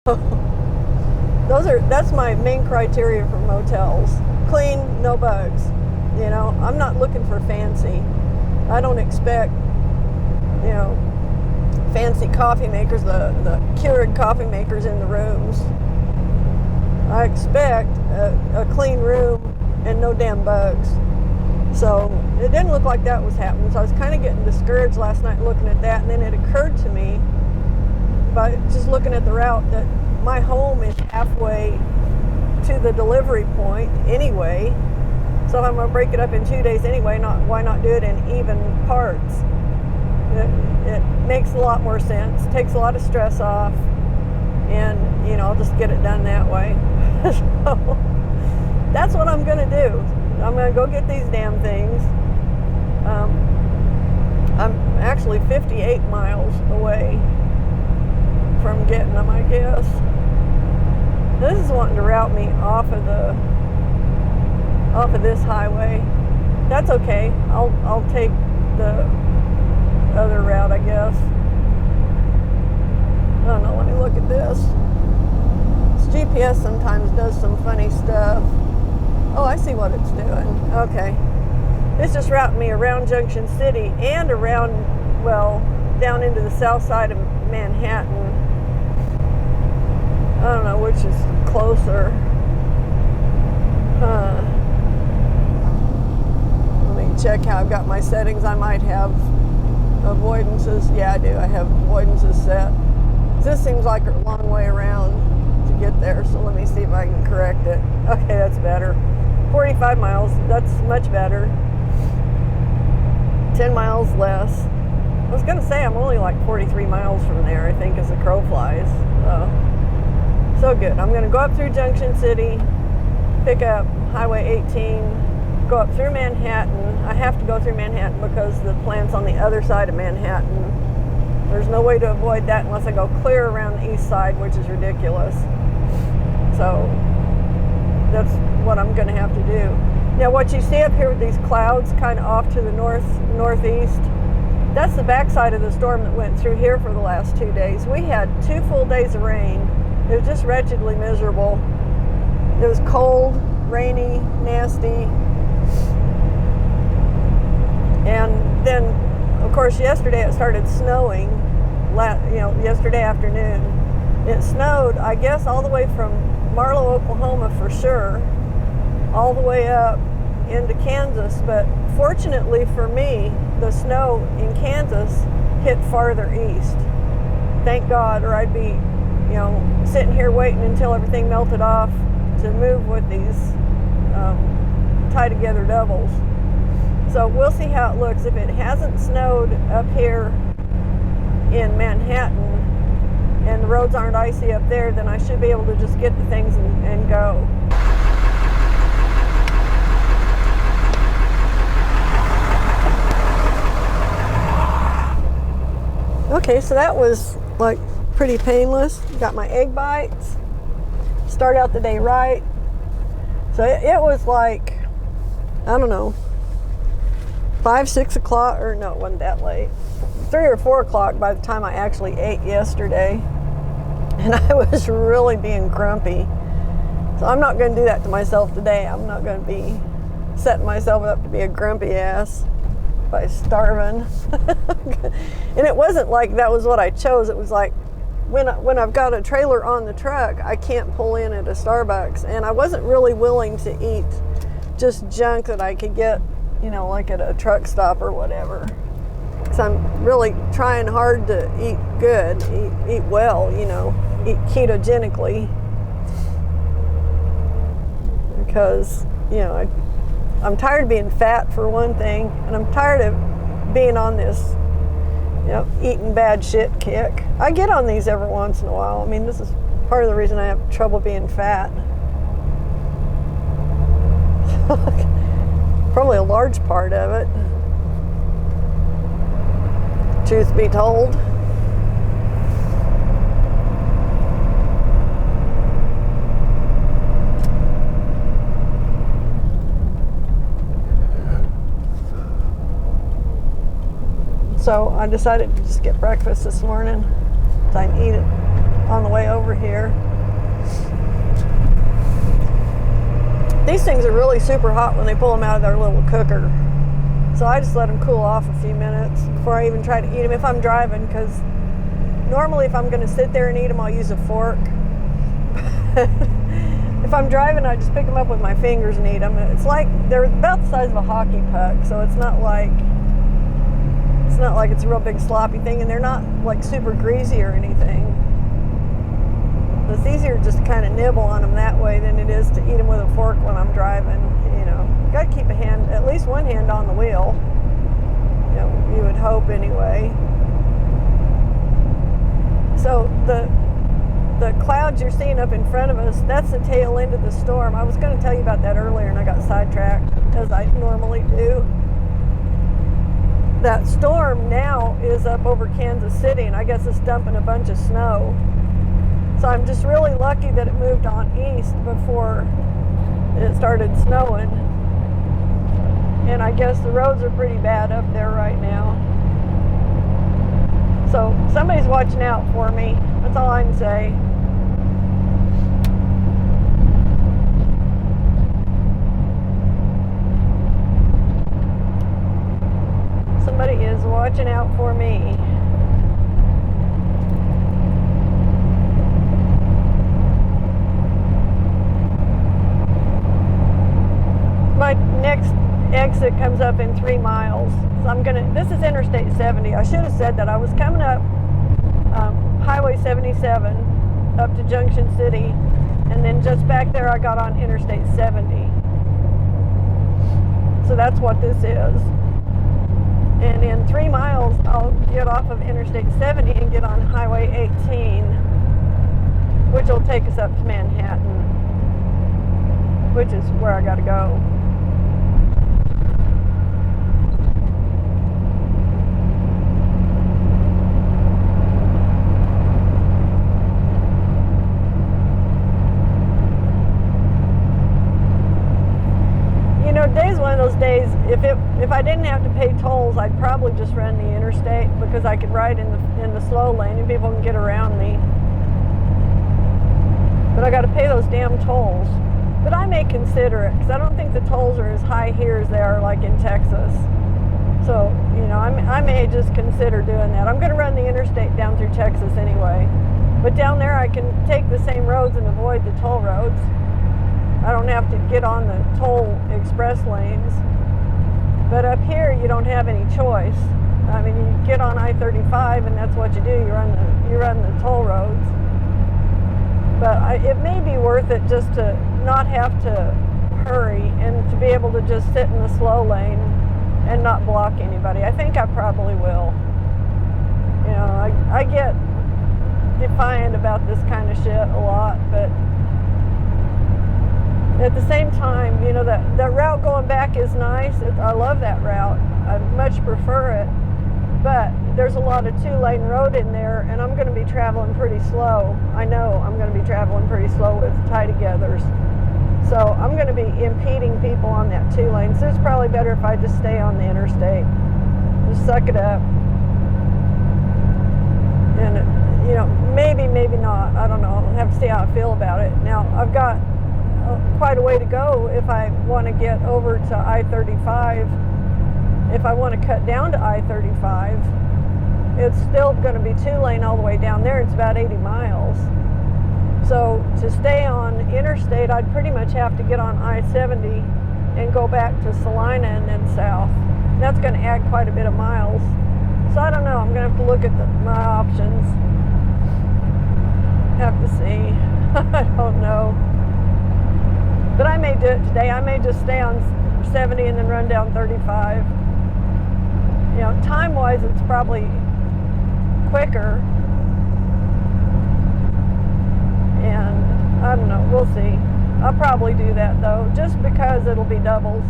That's my main criteria for motels. Clean, no bugs. You know, I'm not looking for fancy. I don't expect, you know, fancy coffee makers, the Keurig coffee makers in the rooms. I expect a clean room and no damn bugs. So it didn't look like that was happening. So I was kind of getting discouraged last night looking at that, and then it occurred to me by just looking at the route that my home is halfway to the delivery point anyway. So if I'm going to break it up in 2 days anyway, why not do it in even parts? It makes a lot more sense, takes a lot of stress off, and you know, I'll just get it done that way. So that's what I'm going to do. I'm going to go get these damn things. I'm actually 58 miles away from getting them, I guess. This is wanting to route me off of this highway. That's okay. I'll take the other route, I guess. I don't know. Let me look at this. This GPS sometimes does some funny stuff. Oh, I see what it's doing. Okay. It's just routing me around Junction City and around, well, down into the south side of Manhattan. I don't know which is closer. Let me check how I've got my settings. I might have avoidances. Yeah, I do. I have avoidances set. This seems like a long way around to get there, so let me see if I can correct it. Okay, that's better. 45 miles, that's much better. 10 miles less. I was going to say I'm only like 43 miles from there, I think, as the crow flies. So good. I'm going to go up through Junction City, pick up Highway 18, go up through Manhattan. I have to go through Manhattan because the plant's on the other side of Manhattan. There's no way to avoid that unless I go clear around the east side, which is ridiculous. So that's what I'm going to have to do. Now, what you see up here with these clouds kind of off to the northeast, that's the backside of the storm that went through here for the last 2 days. We had 2 full days of rain. It was just wretchedly miserable. It was cold, rainy, nasty. And then, of course, yesterday it started snowing, yesterday afternoon. It snowed, I guess, all the way from Marlow, Oklahoma for sure, all the way up into Kansas. But fortunately for me, the snow in Kansas hit farther east. Thank God, or I'd be, sitting here waiting until everything melted off to move with these tie together doubles. So we'll see how it looks. If it hasn't snowed up here in Manhattan and the roads aren't icy up there, then I should be able to just get the things and go. Okay, so that was like pretty painless. Got my egg bites. Start out the day right. So it was like, I don't know, 5, 6 o'clock, or no, it wasn't that late. 3 or 4 o'clock by the time I actually ate yesterday. And I was really being grumpy. So I'm not going to do that to myself today. I'm not going to be setting myself up to be a grumpy ass by starving. And it wasn't like that was what I chose. It was like when I've got a trailer on the truck, I can't pull in at a Starbucks. And I wasn't really willing to eat just junk that I could get, like at a truck stop or whatever. Because I'm really trying hard to eat good, eat well, eat ketogenically. Because, I'm tired of being fat for one thing, and I'm tired of being on this, eating bad shit kick. I get on these every once in a while. I mean, this is part of the reason I have trouble being fat. Probably a large part of it. Truth be told. So I decided to just get breakfast this morning. So I can eat it on the way over here. These things are really super hot when they pull them out of their little cooker. So I just let them cool off a few minutes before I even try to eat them if I'm driving, because normally if I'm going to sit there and eat them, I'll use a fork. If I'm driving, I just pick them up with my fingers and eat them. It's like they're about the size of a hockey puck, so it's not like it's a real big sloppy thing, and they're not like super greasy or anything. It's easier just to kind of nibble on them that way than it is to eat them with a fork when I'm driving. You know, got to keep at least one hand on the wheel. You know, you would hope anyway. So the clouds you're seeing up in front of us, that's the tail end of the storm. I was going to tell you about that earlier and I got sidetracked, as I normally do. That storm now is up over Kansas City, and I guess it's dumping a bunch of snow. So I'm just really lucky that it moved on east before it started snowing. And I guess the roads are pretty bad up there right now. So somebody's watching out for me. That's all I can say. Somebody is watching out for me. My next exit comes up in 3 miles. So this is Interstate 70. I should have said that. I was coming up Highway 77 up to Junction City, and then just back there I got on Interstate 70. So that's what this is. And in 3 miles, I'll get off of Interstate 70 and get on Highway 18, which will take us up to Manhattan, which is where I got to go. Today's one of those days, if I didn't have to pay tolls, I'd probably just run the interstate, because I could ride in the slow lane and people can get around me. But I got to pay those damn tolls. But I may consider it, because I don't think the tolls are as high here as they are like in Texas. So, you know, I may just consider doing that. I'm going to run the interstate down through Texas anyway. But down there I can take the same roads and avoid the toll roads. I don't have to get on the toll express lanes. But up here, you don't have any choice. I mean, you get on I-35 and that's what you do. You run the toll roads. But it may be worth it just to not have to hurry and to be able to just sit in the slow lane and not block anybody. I think I probably will. You know, I get defiant about this kind of shit a lot, but at the same time, you know, that route going back is nice. I love that route. I much prefer it. But there's a lot of 2-lane road in there, and I'm going to be traveling pretty slow. I know I'm going to be traveling pretty slow with tie-togethers. So I'm going to be impeding people on that 2-lane. So it's probably better if I just stay on the interstate. Just suck it up. And, you know, maybe not. I don't know. I'll have to see how I feel about it. Now, I've got quite a way to go if I want to get over to I-35. If I want to cut down to I-35, it's still going to be 2-lane all the way down there. It's about 80 miles. So to stay on interstate, I'd pretty much have to get on I-70 and go back to Salina and then south. And that's going to add quite a bit of miles. So I don't know. I'm going to have to look at my options. Have to see. I don't know. But I may do it today. I may just stay on 70 and then run down 35. You know, time-wise, it's probably quicker. And I don't know. We'll see. I'll probably do that, though, just because it'll be doubles.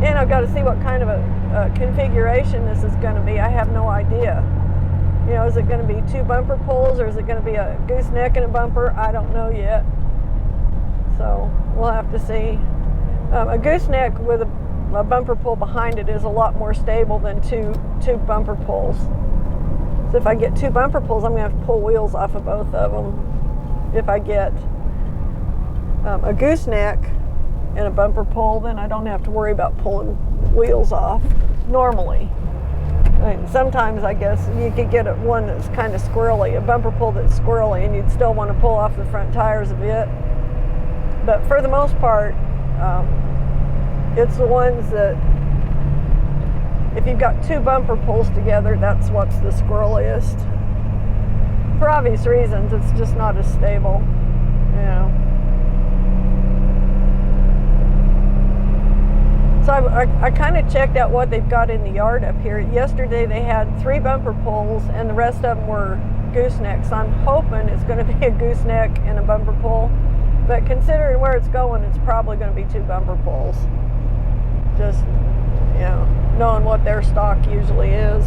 And I've got to see what kind of a configuration this is going to be. I have no idea. You know, is it going to be 2 bumper pulls, or is it going to be a gooseneck and a bumper? I don't know yet. So we'll have to see. A gooseneck with a bumper pull behind it is a lot more stable than two bumper pulls. So if I get 2 bumper pulls, I'm going to have to pull wheels off of both of them. If I get a gooseneck and a bumper pull, then I don't have to worry about pulling wheels off normally. I mean, sometimes I guess you could get one that's kind of squirrely, a bumper pull that's squirrely, and you'd still want to pull off the front tires a bit. But for the most part, it's the ones that, if you've got 2 bumper pulls together, that's what's the squirreliest. For obvious reasons, it's just not as stable, you know. So I kind of checked out what they've got in the yard up here. Yesterday they had 3 bumper pulls and the rest of them were goosenecks. So I'm hoping it's going to be a gooseneck and a bumper pull. But considering where it's going, it's probably going to be 2 bumper pulls. Just, you know, knowing what their stock usually is.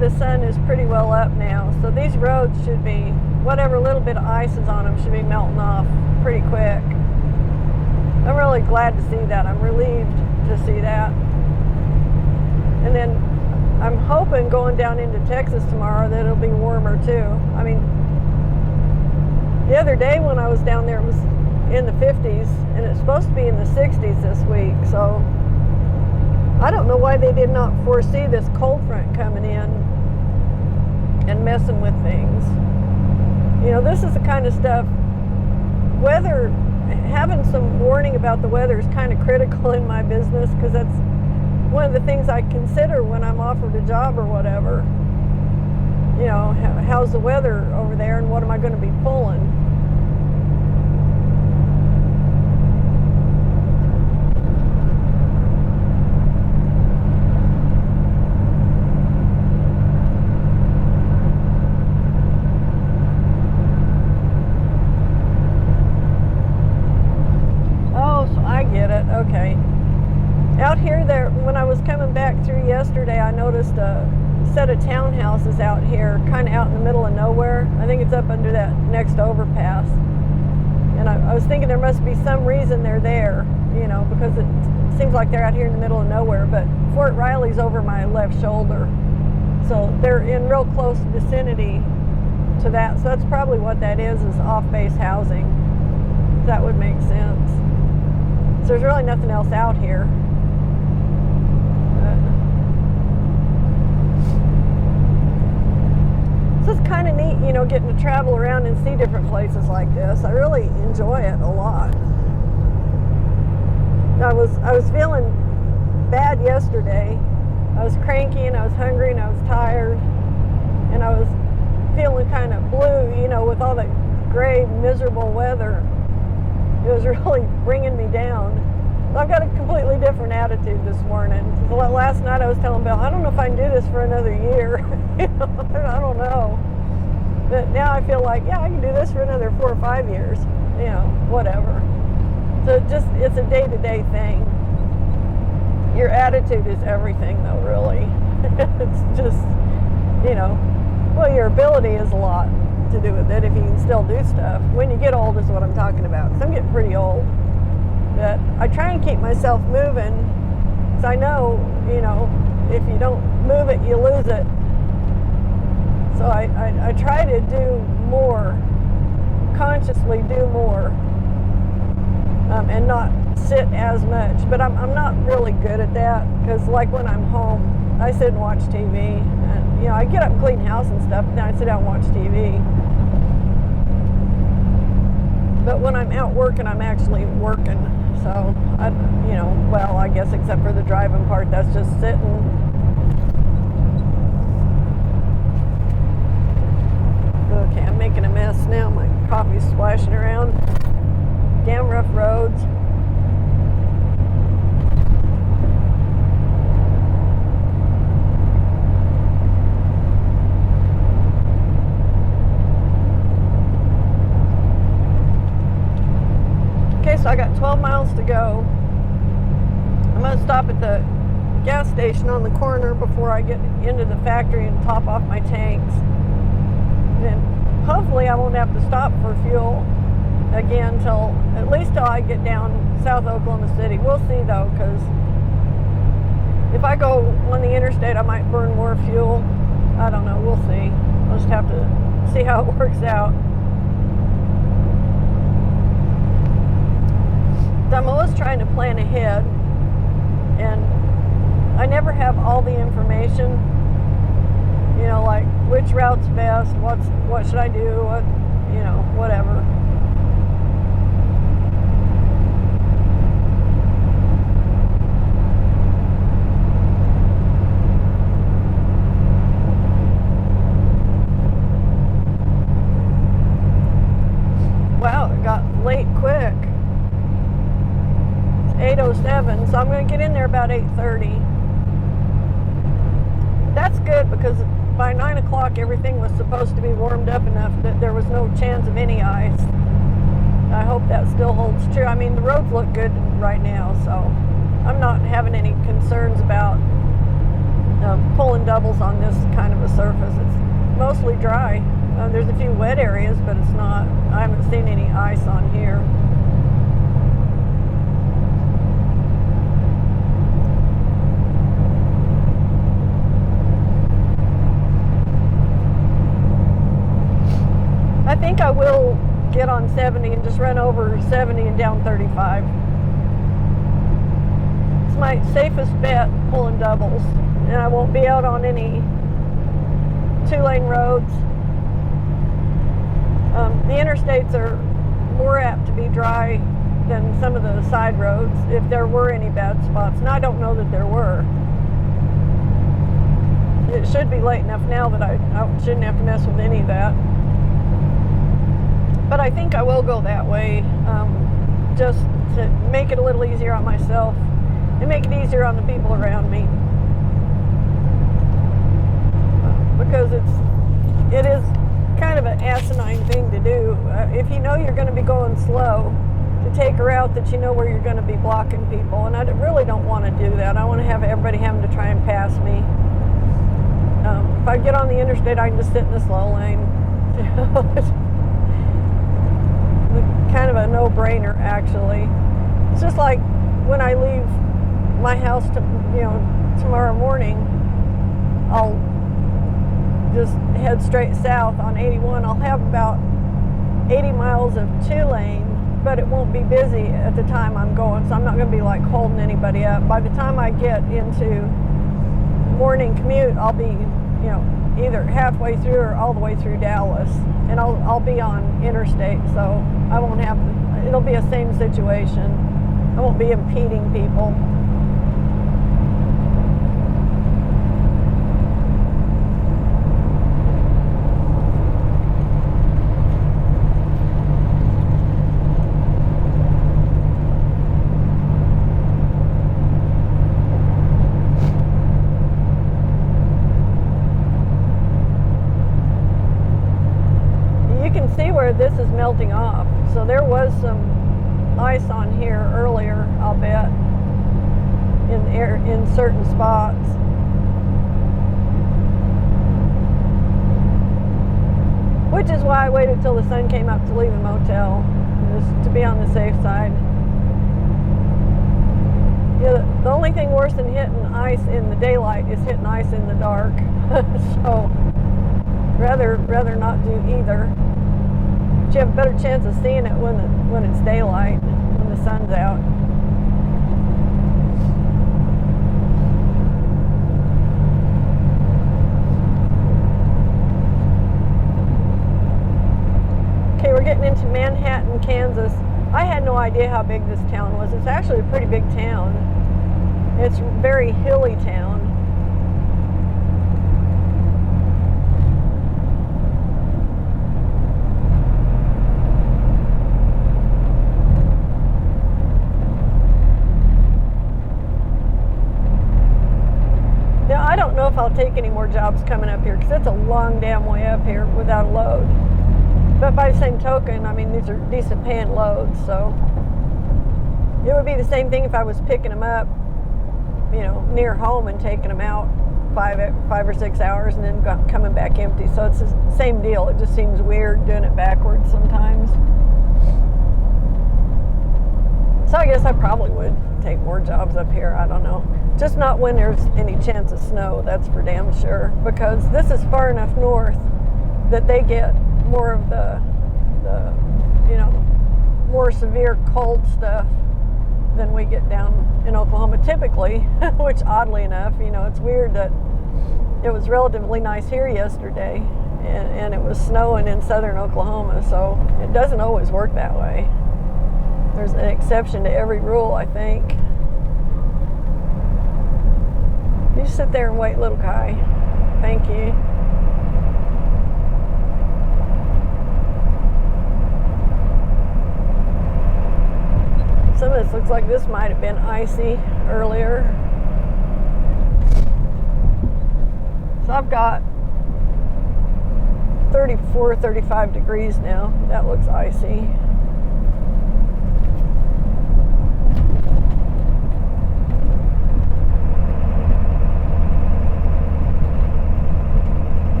The sun is pretty well up now, so these roads should be, whatever little bit of ice is on them should be melting off pretty quick. I'm really glad to see that. I'm relieved to see that. And then I'm hoping going down into Texas tomorrow that it'll be warmer too. I mean, the other day when I was down there it was in the 50s and it's supposed to be in the 60s this week, so I don't know why they did not foresee this cold front coming in and messing with things. You know, this is the kind of stuff, weather, having some warning about the weather is kind of critical in my business, because that's one of the things I consider when I'm offered a job or whatever. You know, how's the weather over there and what am I going to be pulling? Okay. Out here, when I was coming back through yesterday, I noticed a set of townhouses out here, kind of out in the middle of nowhere. I think it's up under that next overpass. And I was thinking there must be some reason they're there, you know, because it seems like they're out here in the middle of nowhere. But Fort Riley's over my left shoulder. So they're in real close vicinity to that. So that's probably what that is off-base housing. That would make sense. So there's really nothing else out here. So it's kind of neat, you know, getting to travel around and see different places like this. I really enjoy it a lot. I was feeling bad yesterday. I was cranky and I was hungry and I was tired. And I was feeling kind of blue, you know, with all the gray, miserable weather. It was really bringing me down. I've got a completely different attitude this morning. Last night I was telling Bill, I don't know if I can do this for another year. You know, I don't know. But now I feel like, yeah, I can do this for another 4 or 5 years. You know, whatever. So it's a day-to-day thing. Your attitude is everything, though, really. It's just, you know, well, your ability is a lot to do with it if you can still do stuff. When you get old is what I'm talking about, because I'm getting pretty old. But I try and keep myself moving because I know, if you don't move it, you lose it. So I try to do more, consciously do more, and not sit as much. But I'm not really good at that, because like when I'm home, I sit and watch TV, and I get up and clean house and stuff, and then I sit down and watch TV. But when I'm out working, I'm actually working. So I guess except for the driving part, that's just sitting. Okay, I'm making a mess now. My coffee's splashing around. Damn rough roads. Okay, so I got 12 miles to go. I'm going to stop at the gas station on the corner before I get into the factory and top off my tanks. Then hopefully I won't have to stop for fuel again at least till I get down South Oklahoma City. We'll see though, because if I go on the interstate, I might burn more fuel. I don't know. We'll see. We'll just have to see how it works out. I'm always trying to plan ahead, and I never have all the information. Like which route's best, what should I do, whatever. Wow, it got late quick. It's 8:07, so I'm going to get in there about 8:30. That's good, because by 9 o'clock everything was supposed to be warmed up enough that there was no chance of any ice. I hope that still holds true. I mean, the roads look good right now, so I'm not having any concerns about pulling doubles on this kind of a surface. It's mostly dry. There's a few wet areas, but it's not. I haven't seen any ice on here. I think I will get on 70 and just run over 70 and down 35. It's my safest bet, pulling doubles, and I won't be out on any 2-lane roads. The interstates are more apt to be dry than some of the side roads, if there were any bad spots, and I don't know that there were. It should be late enough now that I shouldn't have to mess with any of that. But I think I will go that way, just to make it a little easier on myself and make it easier on the people around me. Because it is kind of an asinine thing to do. If you know you're going to be going slow, to take a route that you know where you're going to be blocking people. And I really don't want to do that. I want to have everybody having to try and pass me. If I get on the interstate, I can just sit in the slow lane. Kind of a no-brainer, actually. It's just like when I leave my house tomorrow morning, I'll just head straight south on 81. I'll have about 80 miles of 2-lane, but it won't be busy at the time I'm going, so I'm not going to be like holding anybody up. By the time I get into morning commute, I'll be either halfway through or all the way through Dallas, and I'll be on interstate, so I won't have, it'll be a same situation. I won't be impeding people. This is melting off, so there was some ice on here earlier, I'll bet, in certain spots. Which is why I waited till the sun came up to leave the motel, just to be on the safe side. Yeah, the only thing worse than hitting ice in the daylight is hitting ice in the dark. So rather not do either. But you have a better chance of seeing it when it's daylight, when the sun's out. Okay, we're getting into Manhattan, Kansas. I had no idea how big this town was. It's actually a pretty big town. It's a very hilly town. Now, I don't know if I'll take any more jobs coming up here because it's a long damn way up here without a load. But by the same token, I mean, these are decent paying loads, so it would be the same thing if I was picking them up, you know, near home and taking them out 5 or 6 hours and then coming back empty. So it's the same deal. It just seems weird doing it backwards sometimes. So I guess I probably would take more jobs up here. I don't know. Just not when there's any chance of snow, that's for damn sure. Because this is far enough north that they get more of the you know, more severe cold stuff than we get down in Oklahoma typically, which oddly enough, you know, it's weird that it was relatively nice here yesterday and it was snowing in southern Oklahoma, so it doesn't always work that way. There's an exception to every rule, I think. You sit there and wait, little guy. Thank you. Some of this looks like this might have been icy earlier. So I've got 34, 35 degrees now. That looks icy.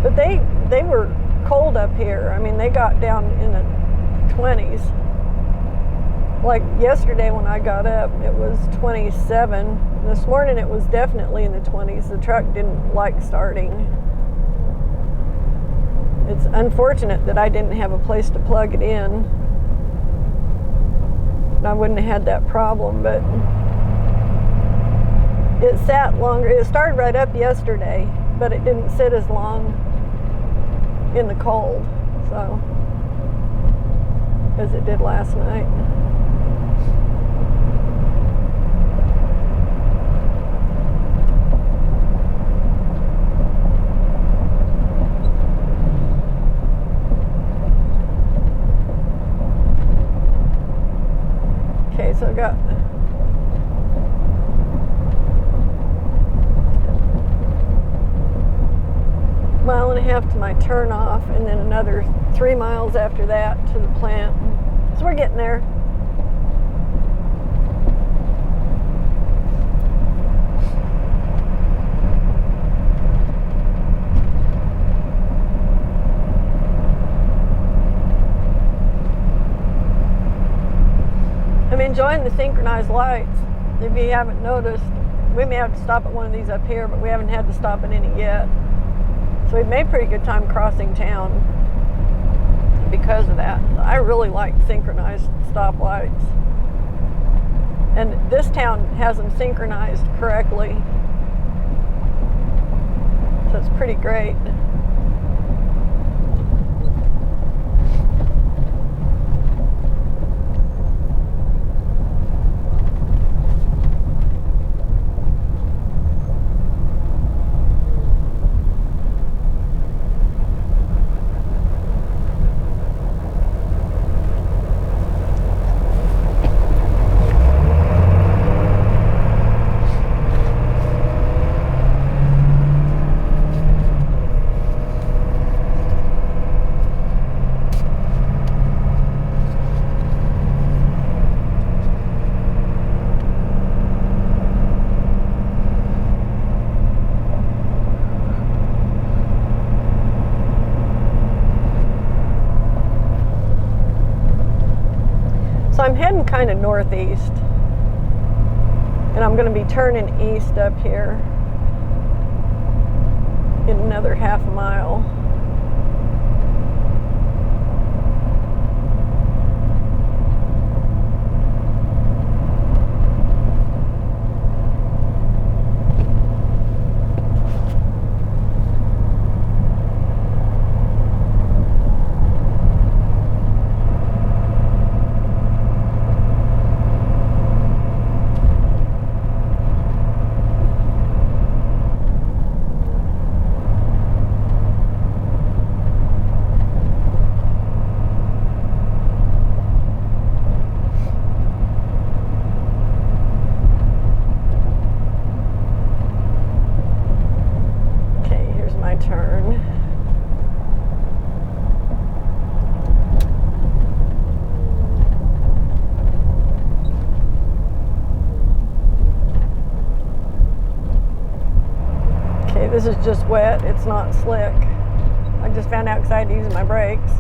But they were cold up here. I mean, they got down in the 20s. Like yesterday when I got up, it was 27. This morning it was definitely in the 20s. The truck didn't like starting. It's unfortunate that I didn't have a place to plug it in. I wouldn't have had that problem, but it sat longer. It started right up yesterday, but it didn't sit as long in the cold, so, as it did last night. Okay, so I got mile and a half to my turn off and then another 3 miles after that to the plant. So we're getting there. I'm enjoying the synchronized lights. If you haven't noticed, we may have to stop at one of these up here, but we haven't had to stop at any yet. So we've made pretty good time crossing town because of that. I really like synchronized stoplights. And this town has them synchronized correctly. So it's pretty great. kind of northeast. And I'm going to be turning east up here in another half a mile. This is just wet, it's not slick. I just found out because I had to use my brakes.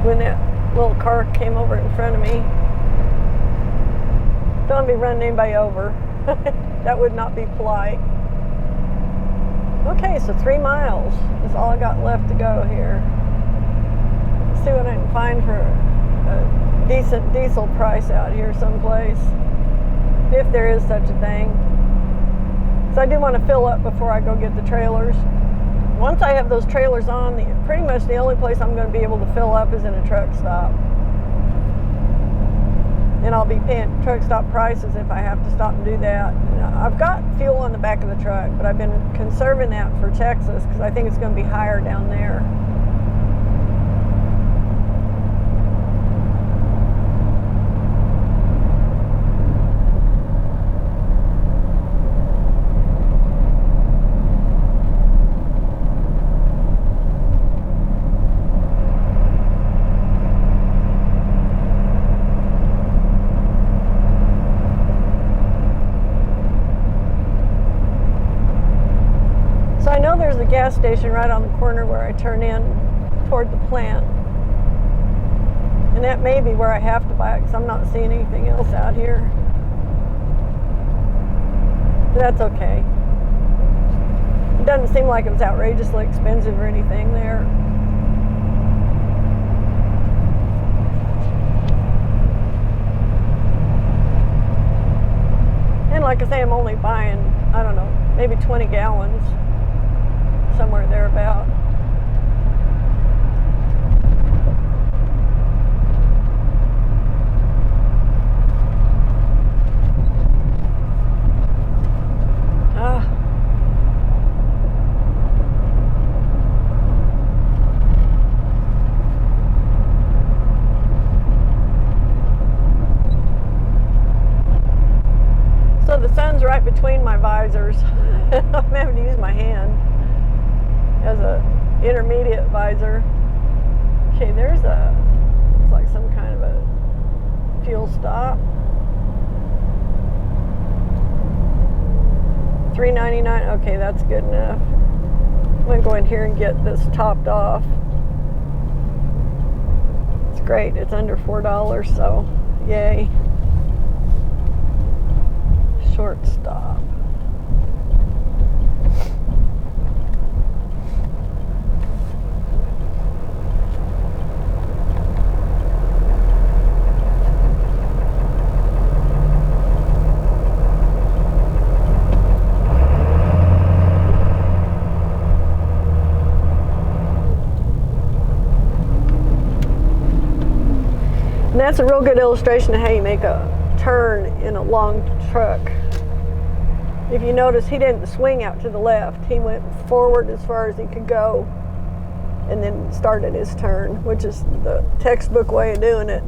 When that little car came over in front of me, don't be running anybody over. That would not be polite. Okay, so 3 miles is all I got left to go here. See what I can find for a decent diesel price out here someplace, if there is such a thing. So I do want to fill up before I go get the trailers. Once I have those trailers on, pretty much the only place I'm going to be able to fill up is in a truck stop. And I'll be paying truck stop prices if I have to stop and do that. I've got fuel on the back of the truck, but I've been conserving that for Texas because I think it's going to be higher down there. There's a gas station right on the corner where I turn in toward the plant. And that may be where I have to buy it because I'm not seeing anything else out here. But that's okay. It doesn't seem like it was outrageously expensive or anything there. And like I say, I'm only buying, I don't know, maybe 20 gallons. Somewhere thereabout. So the sun's right between my visors. I'm having to use my hand as a intermediate visor. Okay, there's it's like some kind of a fuel stop. $3.99. Okay, that's good enough. I'm gonna go in here and get this topped off. It's great. It's under $4, so yay. Short stop. And that's a real good illustration of how you make a turn in a long truck. If you notice, he didn't swing out to the left. He went forward as far as he could go and then started his turn, which is the textbook way of doing it.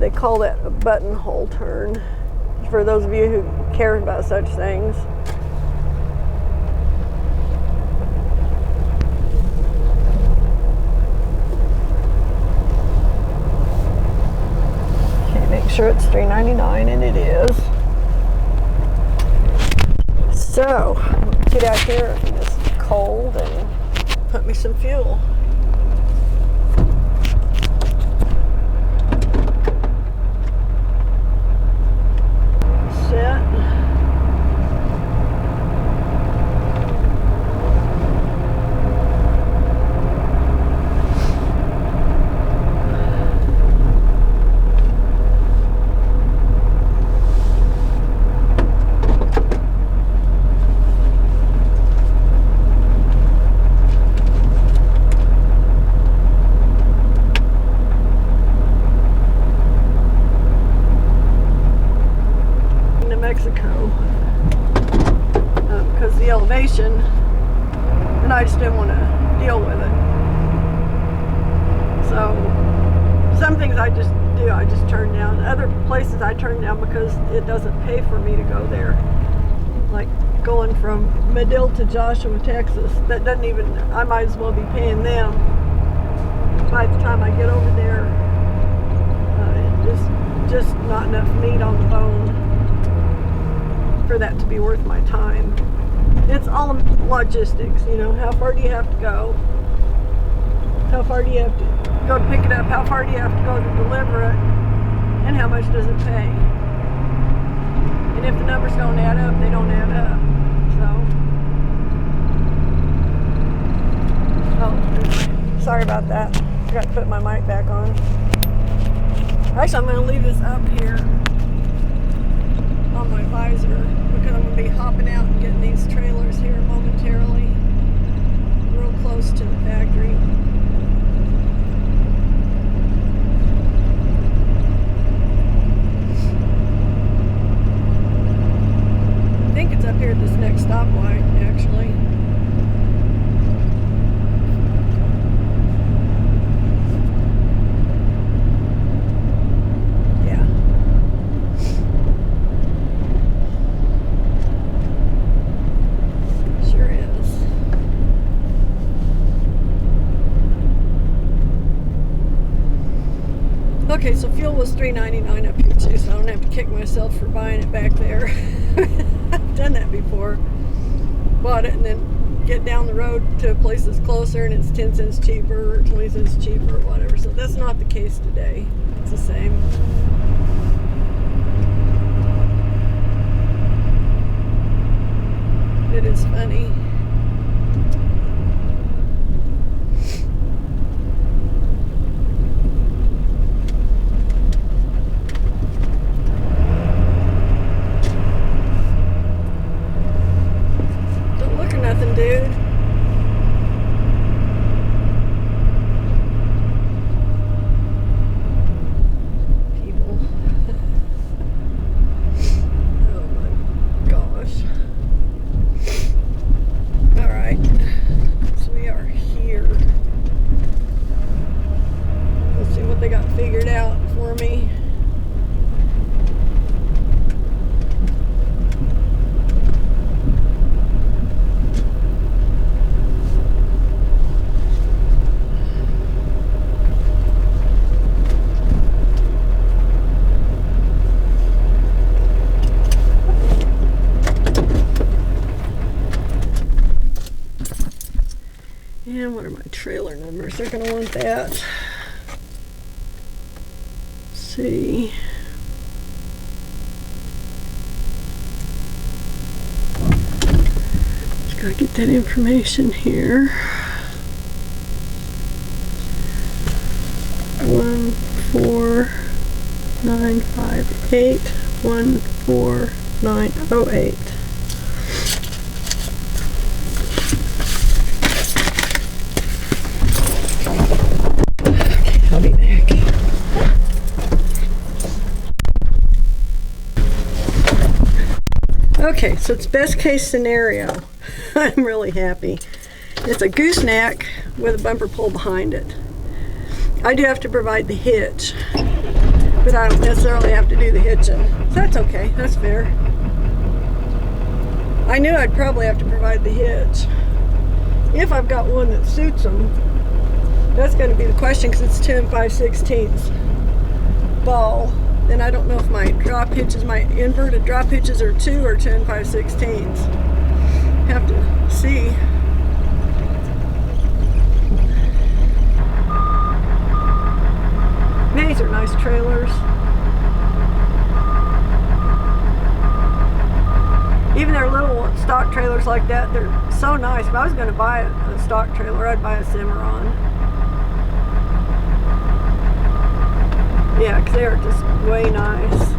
They call that a buttonhole turn, for those of you who care about such things. Make sure it's $3.99, and it is. So, get out here in this cold and put me some fuel. Set. Because the elevation, and I just didn't want to deal with it. So some things I just do, I just turn down. Other places I turn down because it doesn't pay for me to go there. Like going from Medill to Joshua, Texas, that doesn't even, I might as well be paying them. By the time I get over there, just not enough meat on the bone for that to be worth my time. It's all logistics, you know. How far do you have to go? How far do you have to go to pick it up? How far do you have to go to deliver it? And how much does it pay? And if the numbers don't add up, they don't add up. So, oh, anyway, sorry about that. I forgot to put my mic back on. Actually, I'm going to leave this up here on my visor because I'm going to be hopping out and getting these trailers here momentarily, real close to the factory. I think it's up here at this next stoplight, actually. Okay, so fuel was $3.99 up here too, so I don't have to kick myself for buying it back there. I've done that before. Bought it and then get down the road to a place that's closer and it's 10 cents cheaper or 20 cents cheaper or whatever. So that's not the case today. It's the same. It is funny. Dude. People. Oh my gosh. Alright. So we are here. Let's see what they got figured out for me. And what are my trailer numbers? They're going to want that. Let's see. Just got to get that information here. 14958 14908. I'll be back. Okay, so it's best case scenario. I'm really happy. It's a gooseneck with a bumper pull behind it. I do have to provide the hitch, but I don't necessarily have to do the hitching. So that's okay, that's fair. I knew I'd probably have to provide the hitch. If I've got one that suits them, that's going to be the question, because it's 2 5/16 ball. Then I don't know if my drop hitches, my inverted drop hitches are 2 or 2 5/16. Have to see. These are nice trailers. Even their little stock trailers like that, they're so nice. If I was going to buy a stock trailer, I'd buy a Cimarron. Yeah, because they are just way nice.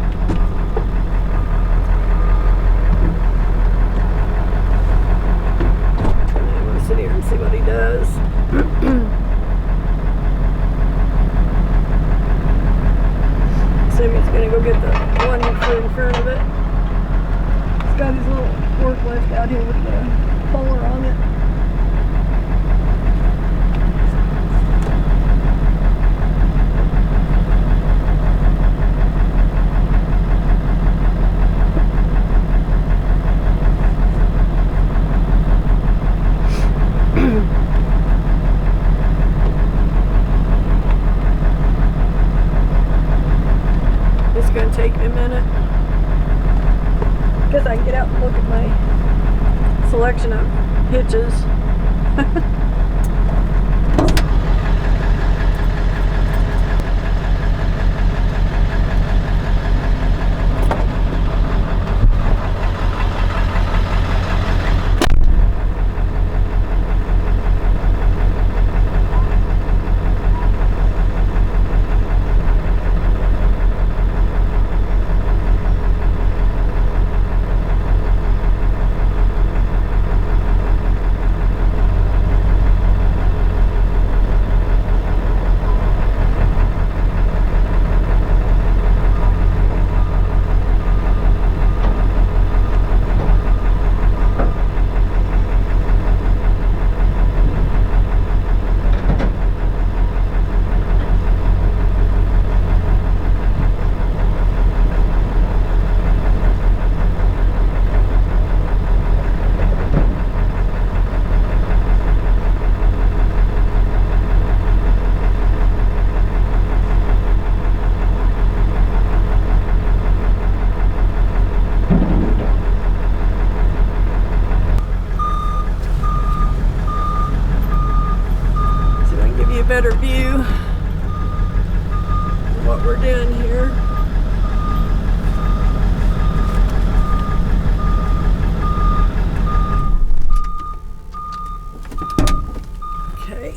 I'm going to sit here and see what he does. Assume he's going to go get the one in front of it. It's got his little forklift out here with the puller on it. It's going to take me a minute. Guess I can get out and look at my selection of hitches. Better view of what we're doing here. Okay.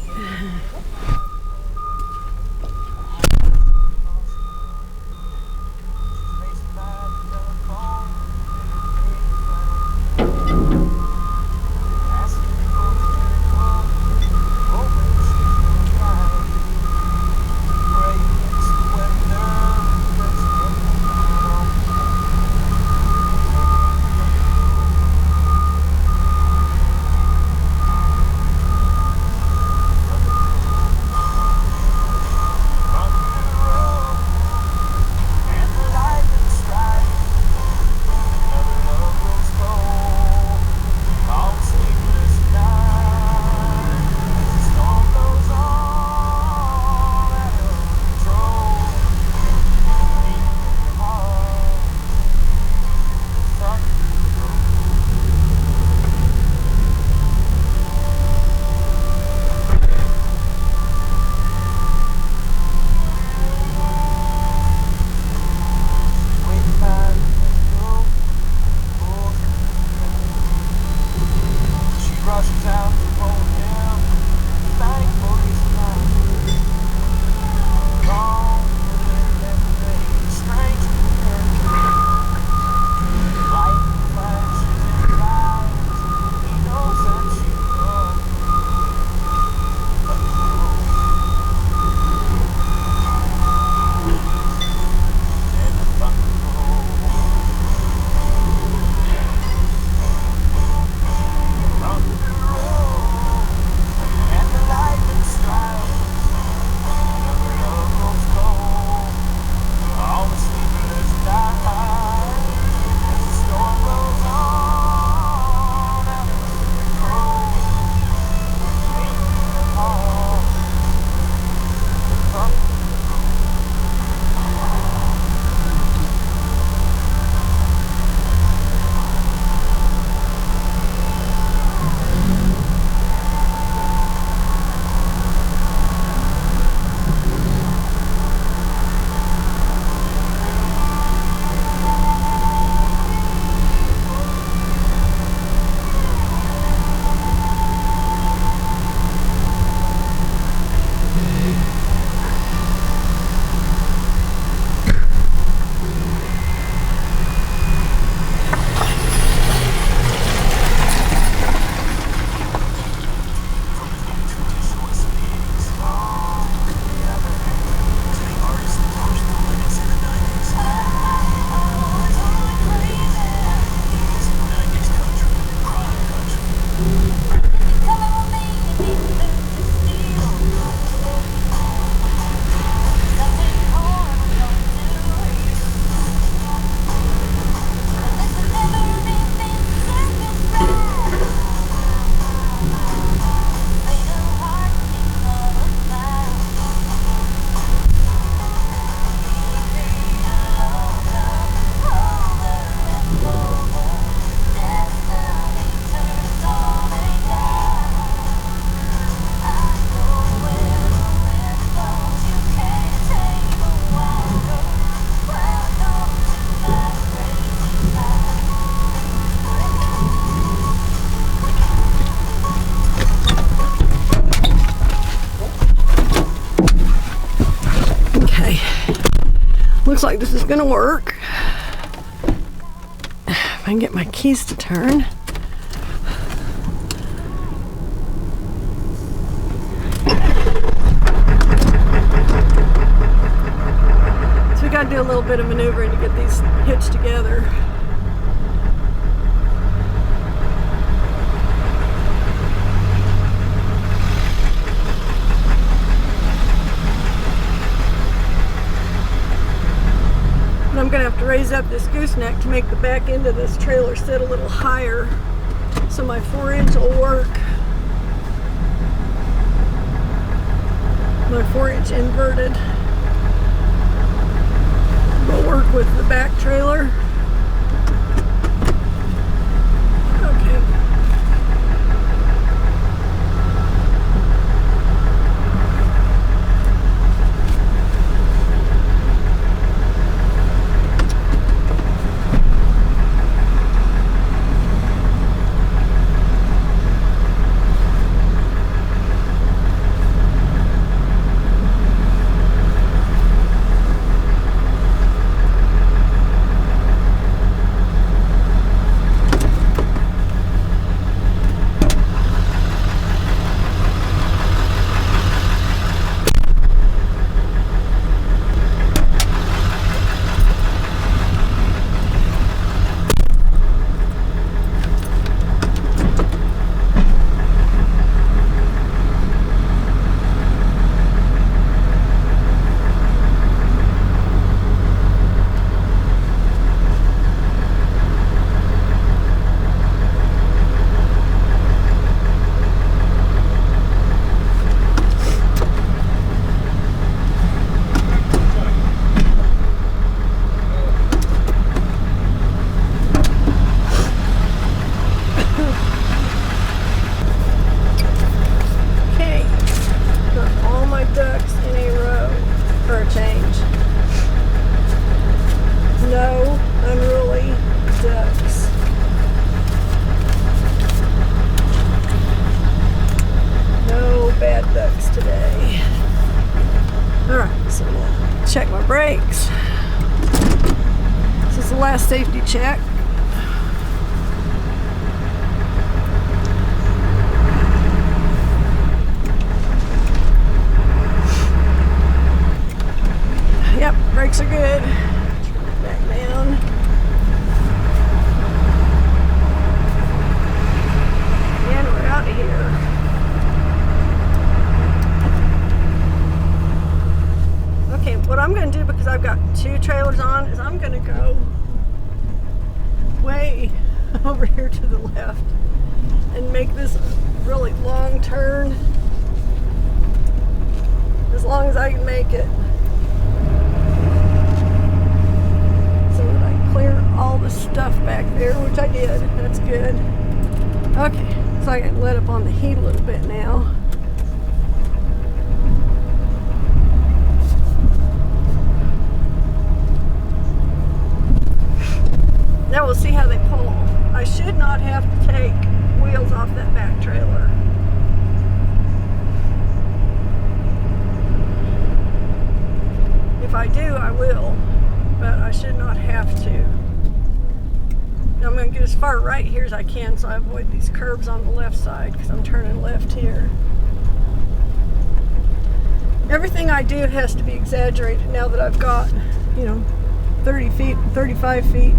like this is gonna work. If I can get my keys to turn. So we gotta do a little bit of maneuvering to get these hitched together. And I'm gonna have to raise up this gooseneck to make the back end of this trailer sit a little higher so my 4-inch will work. My 4-inch inverted will work with the back trailer. Okay. Check my brakes. This is the last safety check. Yep, brakes are good. Turn it back down. And we're out of here. Okay, what I'm going to do, because I've got 2 trailers on, is I'm going to go way over here to the left and make this a really long turn, as long as I can make it, so that I clear all the stuff back there, which I did. That's good. Okay, so I can let up on the heat a little bit now. Now we'll see how they pull. I should not have to take wheels off that back trailer. If I do, I will, but I should not have to. Now I'm going to get as far right here as I can so I avoid these curves on the left side, because I'm turning left here. Everything I do has to be exaggerated now that I've got, 30 feet, 35 feet,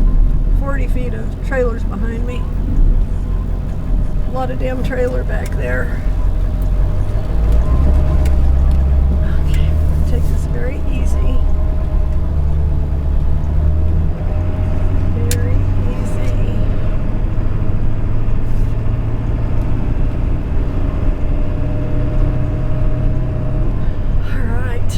40 feet of trailers behind me. A lot of damn trailer back there. Okay, take this very easy. Very easy. All right.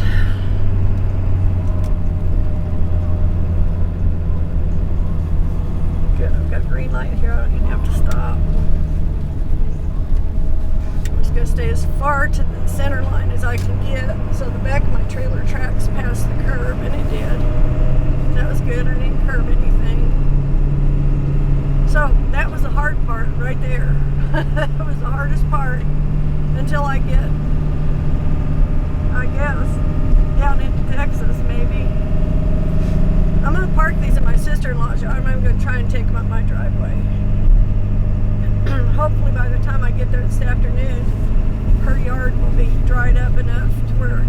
Good, I've got a green light here. I don't even have to stop. I'm just going to stay as far to the center line as I can get, so the back of my trailer tracks past the curb, and it did. That was good. I didn't curb anything. So that was the hard part right there. That was the hardest part until I get, I guess, down into Texas maybe. up my driveway. Hopefully by the time I get there this afternoon, her yard will be dried up enough to where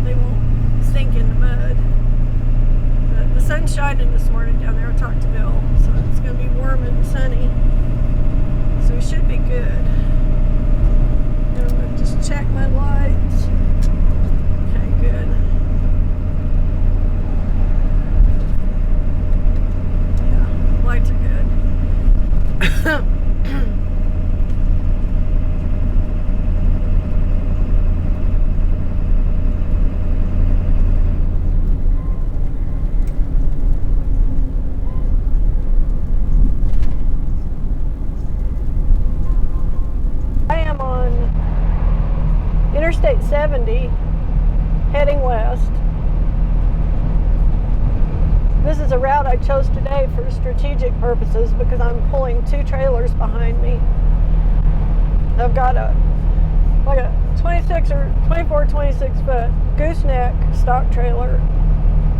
they won't sink in the mud. But the sun's shining this morning down there. I talked to Bill, so it's going to be warm and sunny. So it should be good. I'm going to just check my lights. Okay, good. Yeah, lights are good. Interstate 70 heading west. This is a route I chose today for strategic purposes because I'm pulling two trailers behind me. I've got a 26 or 24, 26 foot gooseneck stock trailer,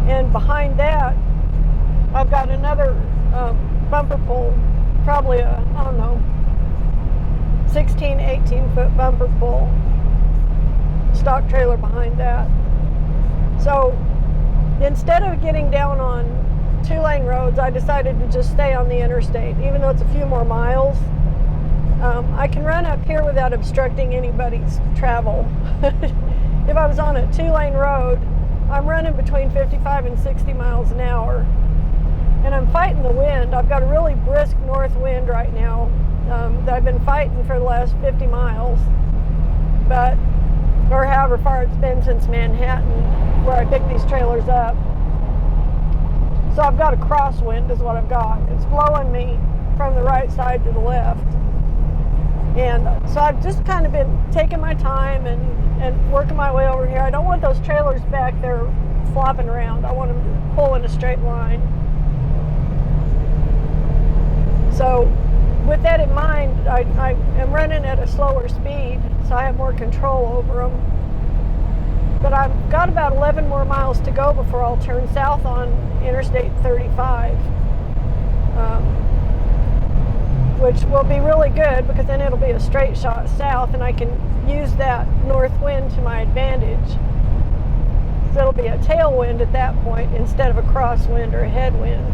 and behind that I've got another bumper pull, probably a, I don't know, 16, 18 foot bumper pull stock trailer behind that. So instead of getting down on 2-lane roads, I decided to just stay on the interstate, even though it's a few more miles. I can run up here without obstructing anybody's travel. If I was on a 2-lane road, I'm running between 55 and 60 miles an hour, and I'm fighting the wind. I've got a really brisk north wind right now that I've been fighting for the last 50 miles, or however far it's been since Manhattan, where I picked these trailers up. So I've got a crosswind is what I've got. It's blowing me from the right side to the left. And so I've just kind of been taking my time and working my way over here. I don't want those trailers back there flopping around. I want them to pull in a straight line. So with that in mind, I am running at a slower speed, so I have more control over them. But I've got about 11 more miles to go before I'll turn south on Interstate 35, which will be really good because then it'll be a straight shot south, and I can use that north wind to my advantage. So it'll be a tailwind at that point instead of a crosswind or a headwind.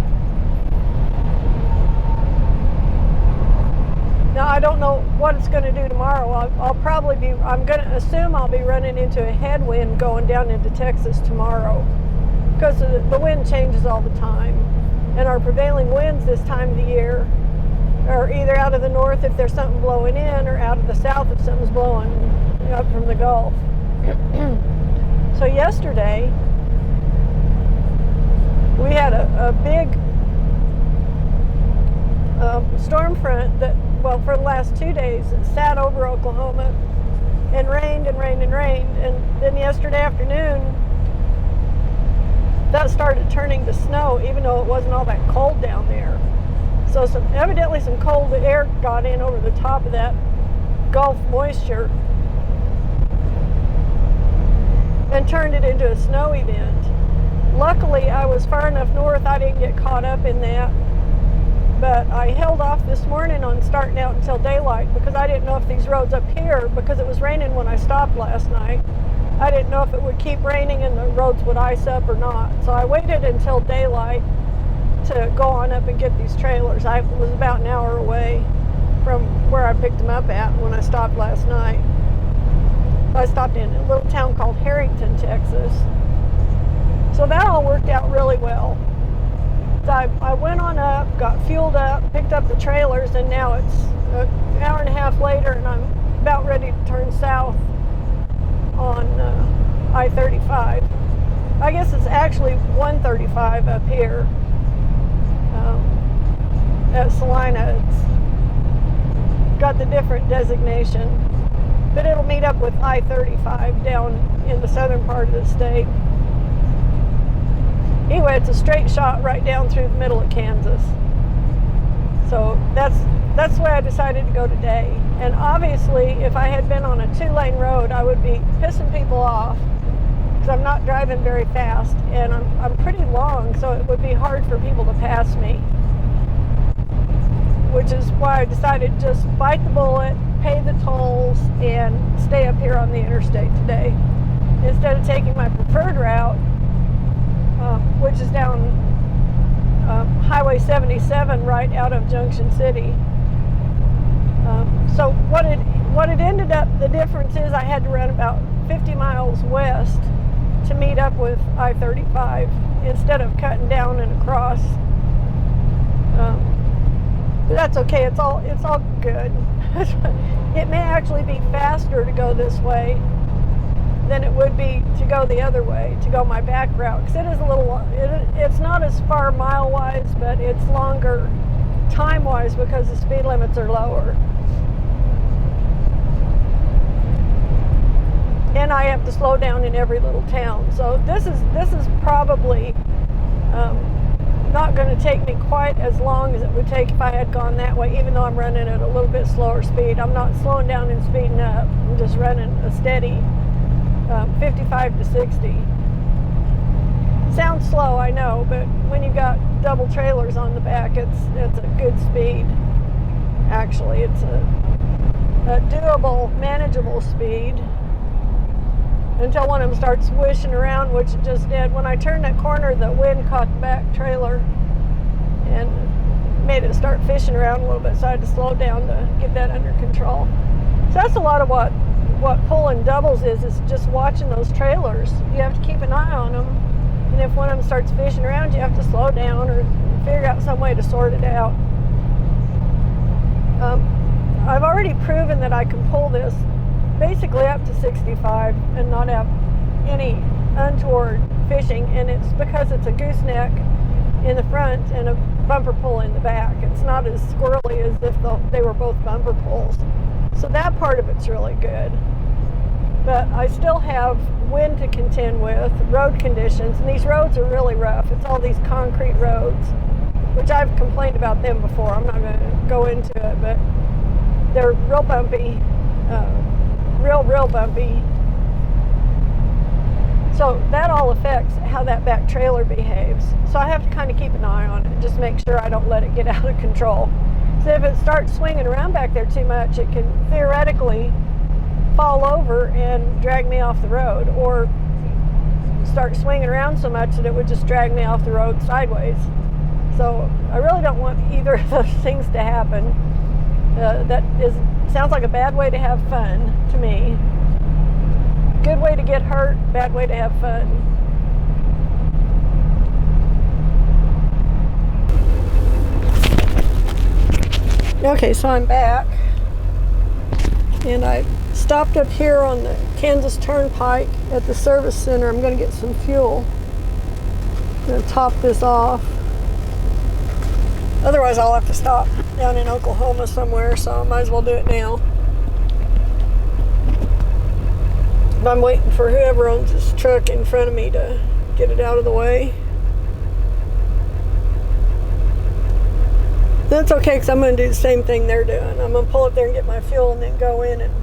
Now, I don't know what it's going to do tomorrow. I'm going to assume I'll be running into a headwind going down into Texas tomorrow, because the wind changes all the time. And our prevailing winds this time of the year are either out of the north if there's something blowing in, or out of the south if something's blowing up from the Gulf. So yesterday, we had a big storm front that, well, for the last 2 days, it sat over Oklahoma and rained and rained and rained. And then yesterday afternoon, that started turning to snow, even though it wasn't all that cold down there. So evidently some cold air got in over the top of that Gulf moisture and turned it into a snow event. Luckily, I was far enough north I didn't get caught up in that. But I held off this morning on starting out until daylight because I didn't know if these roads up here, because it was raining when I stopped last night, I didn't know if it would keep raining and the roads would ice up or not. So I waited until daylight to go on up and get these trailers. I was about an hour away from where I picked them up at when I stopped last night. I stopped in a little town called Harrington, Texas. So that all worked out really well. So I went on up, got fueled up, picked up the trailers, and now it's an hour and a half later, and I'm about ready to turn south on I-35. I guess it's actually 135 up here at Salina. It's got the different designation, but it'll meet up with I-35 down in the southern part of the state. Anyway, it's a straight shot right down through the middle of Kansas. So that's the way I decided to go today. And obviously, if I had been on a 2-lane road, I would be pissing people off because I'm not driving very fast, and I'm pretty long, so it would be hard for people to pass me. which is why I decided to just bite the bullet, pay the tolls, and stay up here on the interstate today, instead of taking my preferred route, which is down Highway 77 right out of Junction City. So what it ended up, the difference is I had to run about 50 miles west to meet up with I-35 instead of cutting down and across. But that's okay. It's all good. It may actually be faster to go this way than it would be to go the other way, to go my back route, because it is a little. It's not as far mile-wise, but it's longer time-wise because the speed limits are lower. And I have to slow down in every little town. So this is probably not going to take me quite as long as it would take if I had gone that way, even though I'm running at a little bit slower speed. I'm not slowing down and speeding up. I'm just running a steady 55 to 60. Sounds slow, I know, but when you've got double trailers on the back, it's a good speed. Actually, it's a doable, manageable speed. Until one of them starts swishing around, which it just did. When I turned that corner, the wind caught the back trailer and made it start fishing around a little bit, so I had to slow down to get that under control. So that's a lot of what pulling doubles is just watching those trailers. You have to keep an eye on them, and if one of them starts fishing around, you have to slow down or figure out some way to sort it out. I've already proven that I can pull this basically up to 65 and not have any untoward fishing, and it's because it's a gooseneck in the front and a bumper pull in the back. It's not as squirrely as if they were both bumper pulls. So that part of it's really good. But I still have wind to contend with, road conditions, and these roads are really rough. It's all these concrete roads, which I've complained about them before. I'm not going to go into it, but they're real bumpy. Real bumpy. So that all affects how that back trailer behaves. So I have to kind of keep an eye on it, just make sure I don't let it get out of control. So if it starts swinging around back there too much, it can theoretically fall over and drag me off the road, or start swinging around so much that it would just drag me off the road sideways. So I really don't want either of those things to happen. Sounds like a bad way to have fun to me. Good way to get hurt, bad way to have fun. Okay, so I'm back, and I stopped up here on the Kansas Turnpike at the service center. I'm going to get some fuel. I'm going to top this off. Otherwise, I'll have to stop down in Oklahoma somewhere, so I might as well do it now. But I'm waiting for whoever owns this truck in front of me to get it out of the way. That's okay, because I'm going to do the same thing they're doing. I'm going to pull up there and get my fuel and then go in and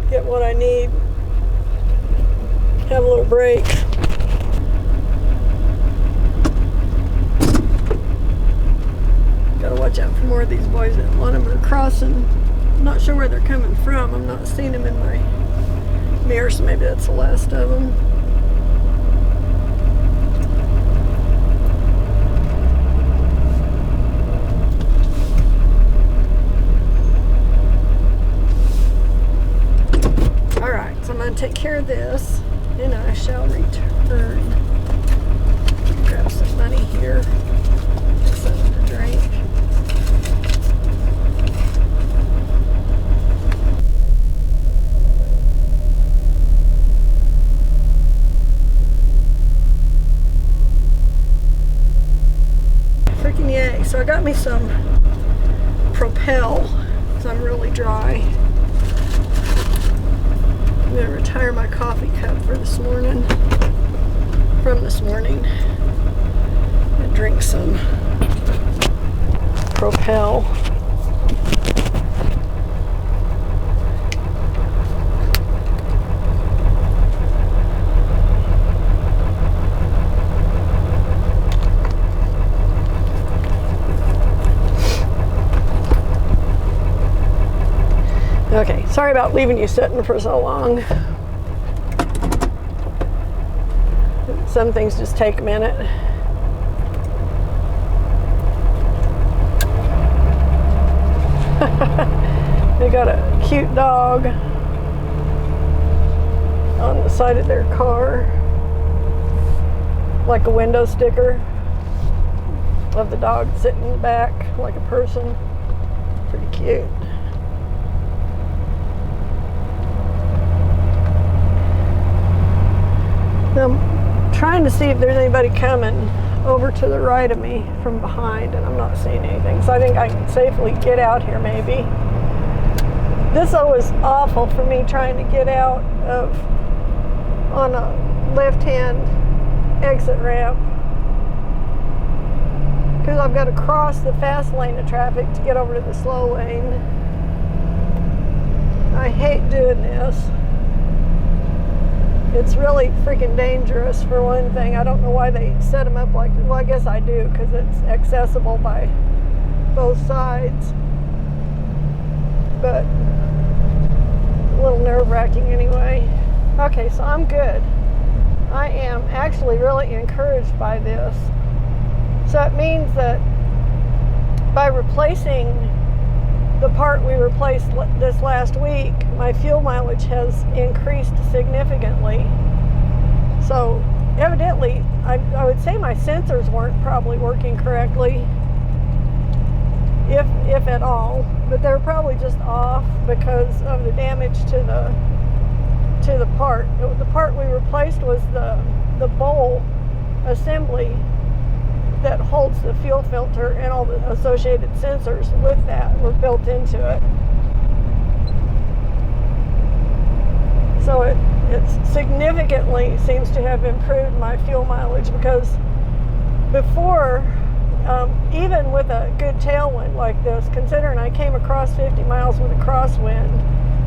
get what I need. Have a little break. Gotta watch out for more of these boys. A lot of them are crossing. I'm not sure where they're coming from. I'm not seeing them in my mirror, so maybe that's the last of them. Alright, so I'm going to take care of this, and I shall return. Grab some money here. Something to drink. Freaking yay. So I got me some Propel, because I'm really dry. I'm going to retire my coffee cup for this morning, from this morning, and drink some Propel. Sorry about leaving you sitting for so long. Some things just take a minute. They got a cute dog on the side of their car, like a window sticker of the dog sitting in the back like a person. Pretty cute. I'm trying to see if there's anybody coming over to the right of me from behind, and I'm not seeing anything, so I think I can safely get out here maybe. This was awful for me trying to get out of on a left-hand exit ramp, because I've got to cross the fast lane of traffic to get over to the slow lane. I hate doing this. It's really freaking dangerous, for one thing. I don't know why they set them up like, well, I guess I do, because it's accessible by both sides. But a little nerve-wracking anyway. Okay, so I'm good. I am actually really encouraged by this. So it means that by replacing the part we replaced this last week, my fuel mileage has increased significantly. So evidently, I would say my sensors weren't probably working correctly, if at all, but they're probably just off because of the damage to the part. The part we replaced was the bowl assembly that holds the fuel filter, and all the associated sensors with that were built into it. So it significantly seems to have improved my fuel mileage, because before, even with a good tailwind like this, considering I came across 50 miles with a crosswind,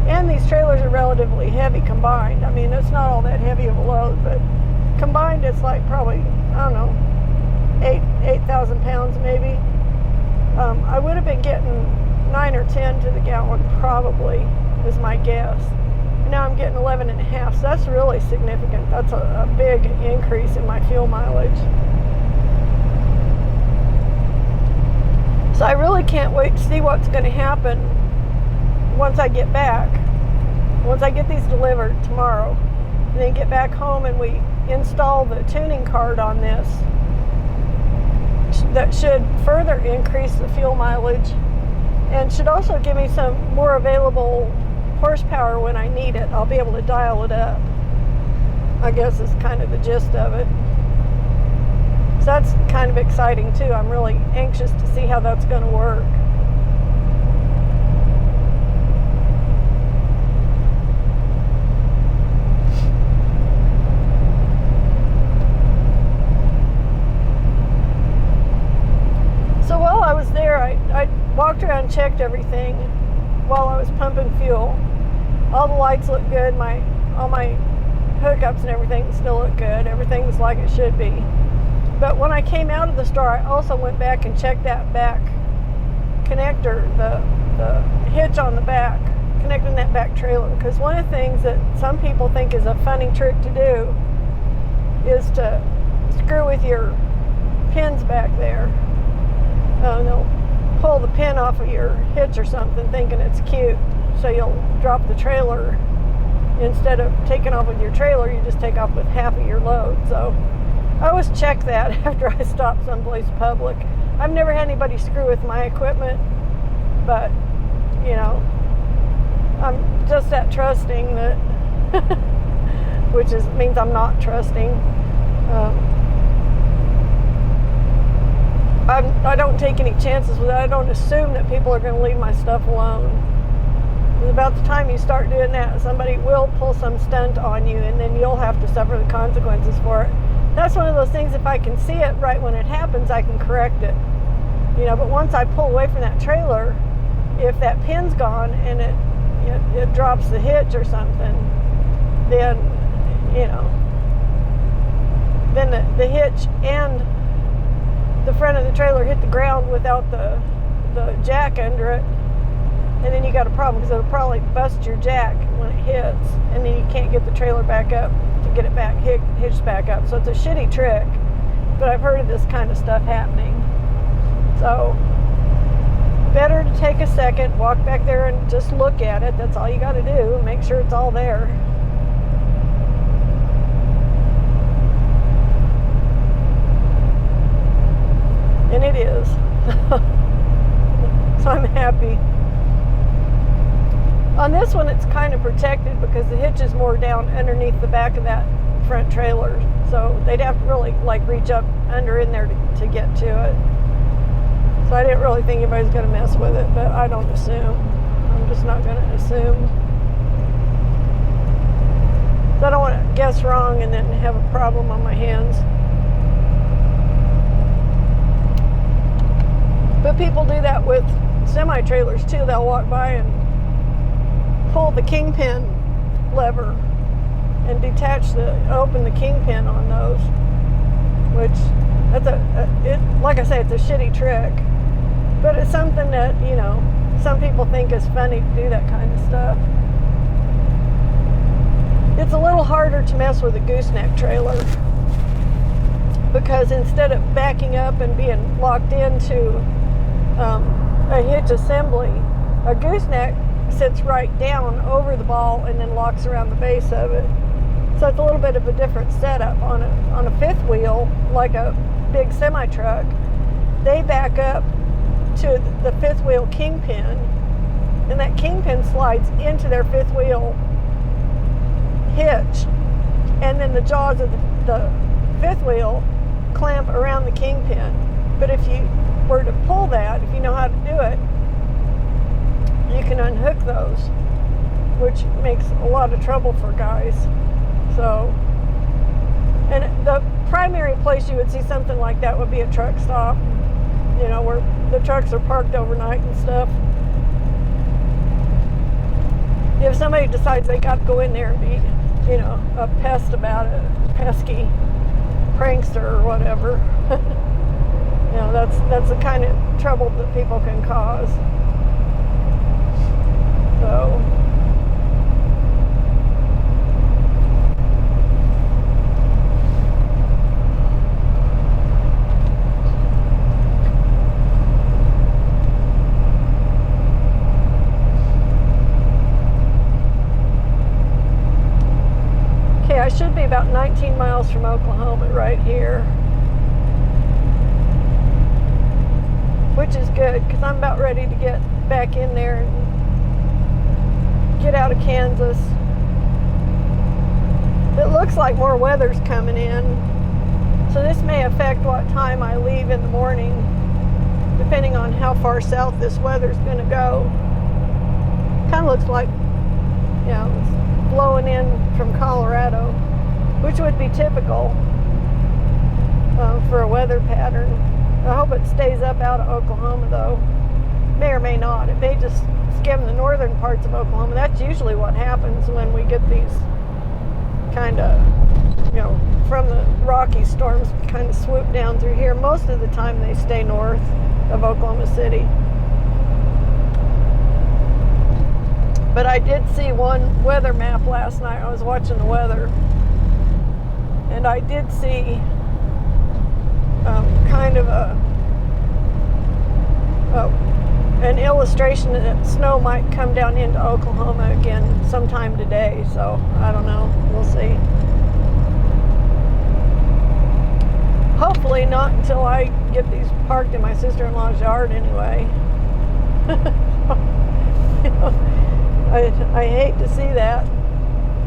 and these trailers are relatively heavy combined. I mean, it's not all that heavy of a load, but combined it's like probably, I don't know, 8,000 pounds maybe. I would have been getting 9 or 10 to the gallon probably, is my guess. Now I'm getting 11 and a half, so that's really significant. That's a big increase in my fuel mileage. So I really can't wait to see what's going to happen once I get back. Once I get these delivered tomorrow, and then get back home and we install the tuning card on this. That should further increase the fuel mileage, and should also give me some more available horsepower when I need it. I'll be able to dial it up, I guess is kind of the gist of it. So that's kind of exciting too. I'm really anxious to see how that's going to work. So while I was there, I walked around and checked everything while I was pumping fuel. All the lights look good. All my hookups and everything still look good. Everything was like it should be. But when I came out of the store, I also went back and checked that back connector, the hitch on the back, connecting that back trailer. Because one of the things that some people think is a funny trick to do is to screw with your pins back there. They'll pull the pin off of your hitch or something, thinking it's cute, so you'll drop the trailer. Instead of taking off with your trailer, you just take off with half of your load. So I always check that after I stop someplace public. I've never had anybody screw with my equipment, but you know, I'm just that trusting that which means I'm not trusting. I don't take any chances with it. I don't assume that people are going to leave my stuff alone. It's about the time you start doing that, somebody will pull some stunt on you, and then you'll have to suffer the consequences for it. That's one of those things, if I can see it right when it happens, I can correct it. You know, but once I pull away from that trailer, if that pin's gone and it drops the hitch or something, then, you know, then the hitch and the front of the trailer hit the ground without the jack under it, and then you got a problem because it'll probably bust your jack when it hits, and then you can't get the trailer back up to get it back hitched back up. So it's a shitty trick, but I've heard of this kind of stuff happening. So better to take a second, walk back there and just look at it. That's all you got to do. Make sure it's all there. And it is. So I'm happy. On this one, it's kind of protected because the hitch is more down underneath the back of that front trailer. So they'd have to really like reach up under in there to get to it. So I didn't really think anybody's going to mess with it, but I don't assume. I'm just not going to assume. So I don't want to guess wrong and then have a problem on my hands. But people do that with semi-trailers too. They'll walk by and pull the kingpin lever and open the kingpin on those, which like I say, it's a shitty trick, but it's something that, you know, some people think is funny to do that kind of stuff. It's a little harder to mess with a gooseneck trailer because instead of backing up and being locked into a hitch assembly, a gooseneck sits right down over the ball and then locks around the base of it. So it's a little bit of a different setup. On a fifth wheel, like a big semi-truck, they back up to the fifth wheel kingpin, and that kingpin slides into their fifth wheel hitch, and then the jaws of the fifth wheel clamp around the kingpin. But if you were to pull that, if you know how to do it, you can unhook those, which makes a lot of trouble for guys. So, and the primary place you would see something like that would be a truck stop, you know, where the trucks are parked overnight and stuff. If somebody decides they got to go in there and be, you know, a pest about it, pesky prankster or whatever, you know, that's the kind of trouble that people can cause. So, okay, I should be about 19 miles from Oklahoma right here, which is good because I'm about ready to get back in there and get out of Kansas. It looks like more weather's coming in, so this may affect what time I leave in the morning, depending on how far south this weather's going to go. Kind of looks like, you know, it's blowing in from Colorado, which would be typical for a weather pattern. I hope it stays up out of Oklahoma, though. May or may not. It may just skim the northern parts of Oklahoma. That's usually what happens when we get these kind of, you know, from the Rocky storms kind of swoop down through here. Most of the time they stay north of Oklahoma City. But I did see one weather map last night. I was watching the weather, and I did see kind of an illustration that snow might come down into Oklahoma again sometime today. So I don't know. We'll see. Hopefully not until I get these parked in my sister-in-law's yard anyway. You know, I hate to see that.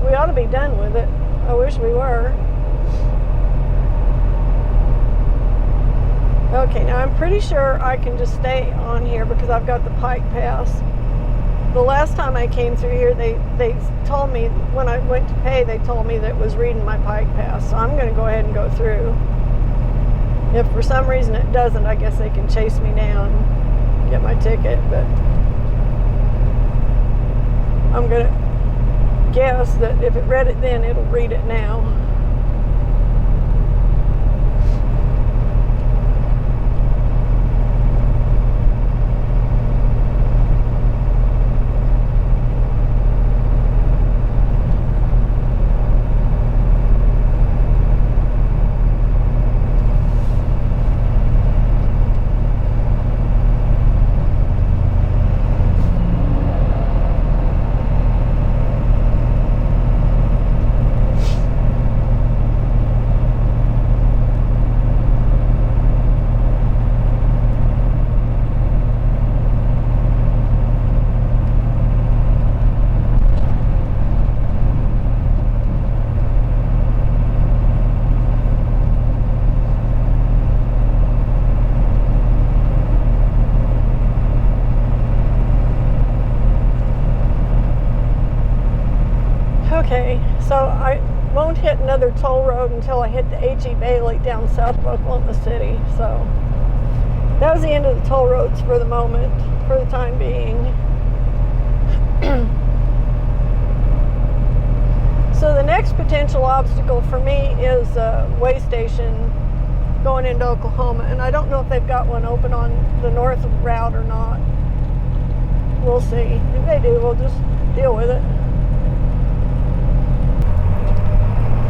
We ought to be done with it. I wish we were. Okay, now I'm pretty sure I can just stay on here because I've got the Pike Pass. The last time I came through here, they told me, when I went to pay, they told me that it was reading my Pike Pass. So I'm going to go ahead and go through. If for some reason it doesn't, I guess they can chase me down and get my ticket, but I'm going to guess that if it read it then, it'll read it now. Okay, so I won't hit another toll road until I hit the H.E. Bailey down south of Oklahoma City. So that was the end of the toll roads for the moment, for the time being. So the next potential obstacle for me is a way station going into Oklahoma, and I don't know if they've got one open on the north route or not. We'll see. If they do, we'll just deal with it.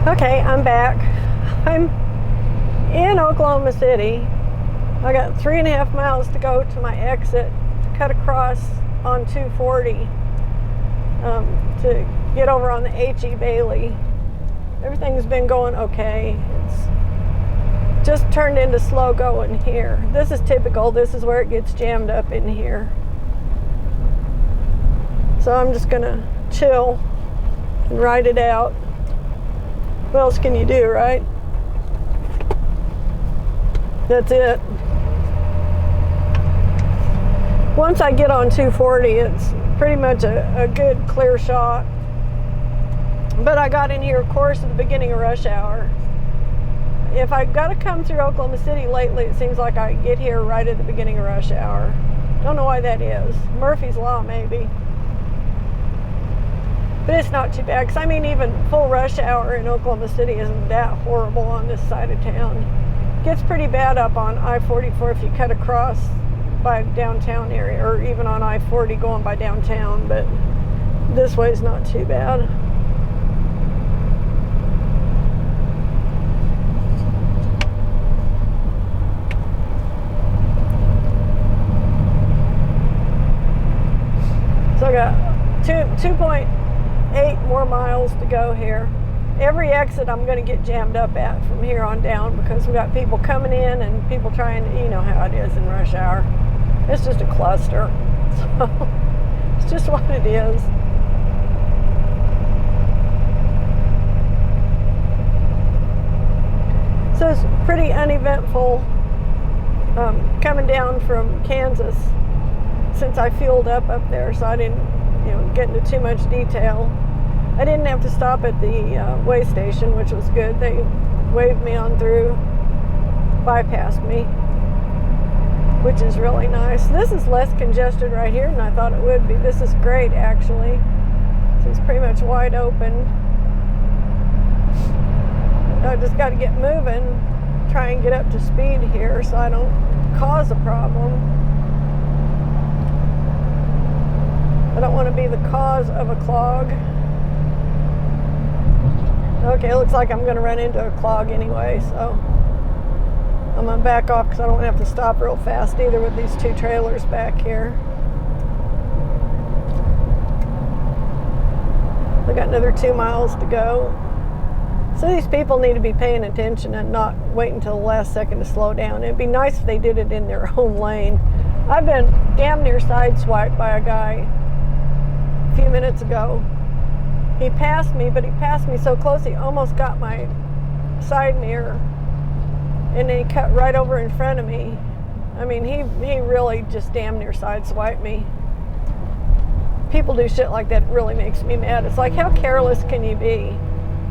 Okay, I'm back. I'm in Oklahoma City. I got 3.5 miles to go to my exit to cut across on 240 to get over on the H.E. Bailey. Everything's been going okay. It's just turned into slow going here. This is typical. This is where it gets jammed up in here. So I'm just gonna chill and ride it out. What else can you do, right? That's it. Once I get on 240, it's pretty much a good clear shot. But I got in here, of course, at the beginning of rush hour. If I got to come through Oklahoma City lately, it seems like I get here right at the beginning of rush hour. Don't know why that is. Murphy's Law, maybe. But it's not too bad, because I mean, even full rush hour in Oklahoma City isn't that horrible on this side of town. It gets pretty bad up on I-44 if you cut across by downtown area, or even on I-40 going by downtown, but this way is not too bad. So I got 2.8 more miles to go here. Every exit I'm going to get jammed up at from here on down, because we got people coming in and people trying to, you know how it is in rush hour. It's just a cluster. So it's just what it is. So it's pretty uneventful coming down from Kansas, since I fueled up there, so I didn't, get into too much detail. I didn't have to stop at the way station, which was good. They waved me on through, bypassed me, which is really nice. This is less congested right here than I thought it would be. This is great, actually. So it's pretty much wide open. I just got to get moving, try and get up to speed here so I don't cause a problem. I don't want to be the cause of a clog. Okay, it looks like I'm going to run into a clog anyway, so I'm going to back off because I don't have to stop real fast either with these two trailers back here. I got another 2 miles to go. So these people need to be paying attention and not wait until the last second to slow down. It'd be nice if they did it in their own lane. I've been damn near sideswiped by a guy a few minutes ago. He passed me, but he passed me so close he almost got my side mirror, and then he cut right over in front of me. I mean, he really just damn near sideswiped me. People do shit like that. It really makes me mad. It's like, how careless can you be?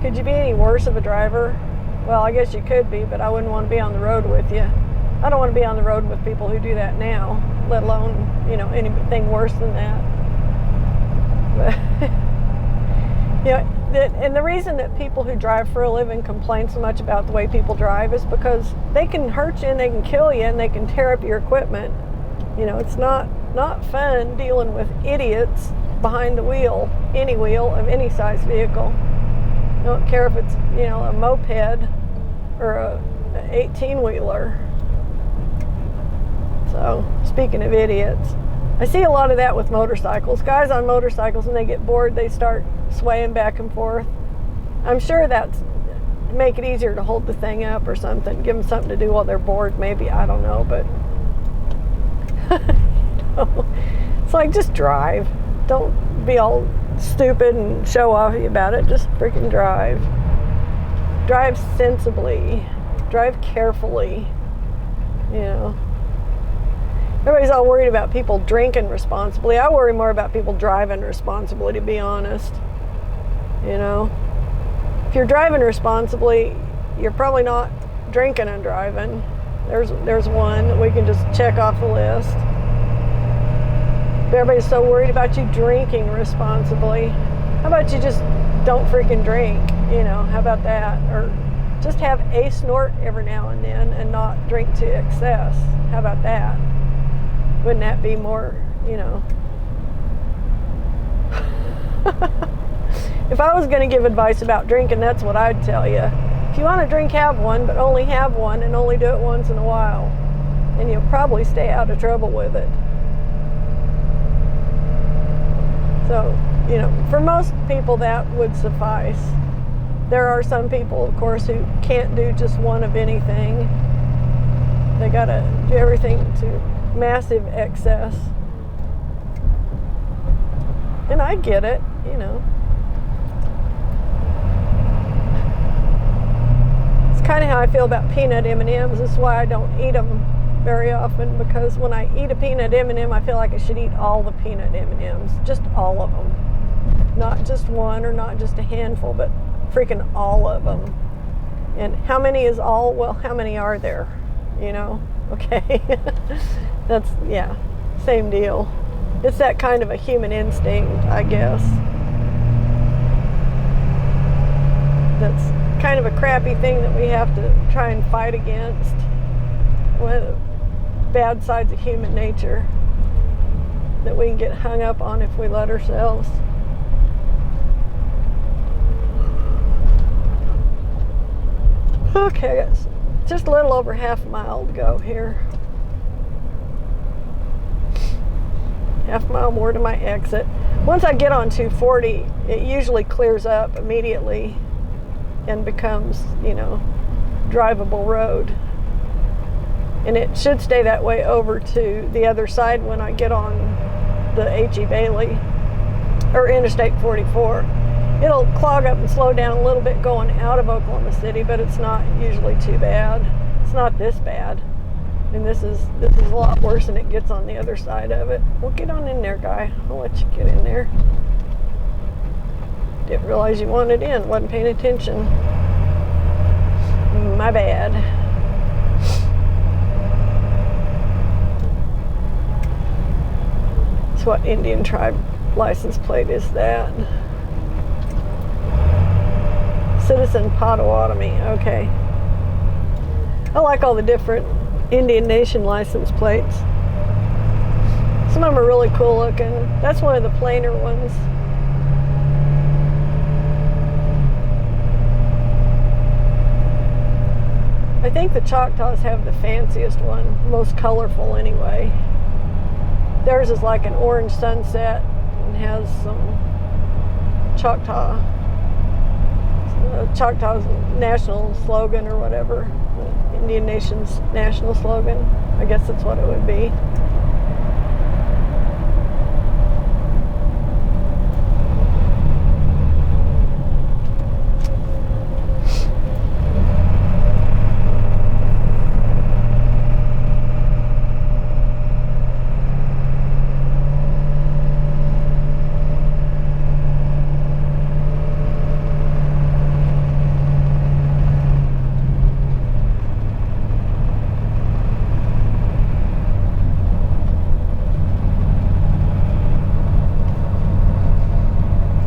Could you be any worse of a driver? Well, I guess you could be, but I wouldn't want to be on the road with you. I don't want to be on the road with people who do that now, let alone, anything worse than that. But, and the reason that people who drive for a living complain so much about the way people drive is because they can hurt you and they can kill you and they can tear up your equipment. It's not fun dealing with idiots behind the wheel, any wheel of any size vehicle. I don't care if it's, a moped or a 18-wheeler. So, speaking of idiots, I see a lot of that with motorcycles. Guys on motorcycles, when they get bored, they start swaying back and forth. I'm sure that's make it easier to hold the thing up or something. Give them something to do while they're bored, maybe. I don't know, but it's like, just drive. Don't be all stupid and show offy about it. Just freaking drive. Drive sensibly. Drive carefully. Everybody's all worried about people drinking responsibly. I worry more about people driving responsibly, to be honest. You know, if you're driving responsibly, you're probably not drinking and driving. There's one that we can just check off the list. But everybody's so worried about you drinking responsibly. How about you just don't freaking drink? You know, how about that? Or just have a snort every now and then and not drink to excess. How about that? Wouldn't that be more, you know? If I was going to give advice about drinking, that's what I'd tell you. If you want to drink, have one, but only have one and only do it once in a while. And you'll probably stay out of trouble with it. So, you know, for most people that would suffice. There are some people, of course, who can't do just one of anything. They gotta do everything to massive excess. And I get it, you know. It's kind of how I feel about peanut M&Ms. This is why I don't eat them very often, because when I eat a peanut M&M, I feel like I should eat all the peanut M&Ms, just all of them. Not just one or not just a handful, but freaking all of them. And how many is all? Well, how many are there? You know? Okay. That's, yeah, same deal. It's that kind of a human instinct, I guess. That's kind of a crappy thing that we have to try and fight against. One of the bad sides of human nature that we can get hung up on if we let ourselves. Okay, guys, just a little over half a mile to go here. Half a mile more to my exit. Once I get on 240, it usually clears up immediately and becomes, you know, drivable road. And it should stay that way over to the other side when I get on the H.E. Bailey or Interstate 44. It'll clog up and slow down a little bit going out of Oklahoma City, but it's not usually too bad. It's not this bad. And this is a lot worse than it gets on the other side of it. Well, get on in there, guy. I'll let you get in there. Didn't realize you wanted in. Wasn't paying attention. My bad. So what Indian tribe license plate is that? Citizen Potawatomi. Okay. I like all the different Indian Nation license plates. Some of them are really cool looking. That's one of the plainer ones. I think the Choctaws have the fanciest one, most colorful anyway. Theirs is like an orange sunset and has some Choctaw's national slogan or whatever. Indian Nation's national slogan. I guess that's what it would be.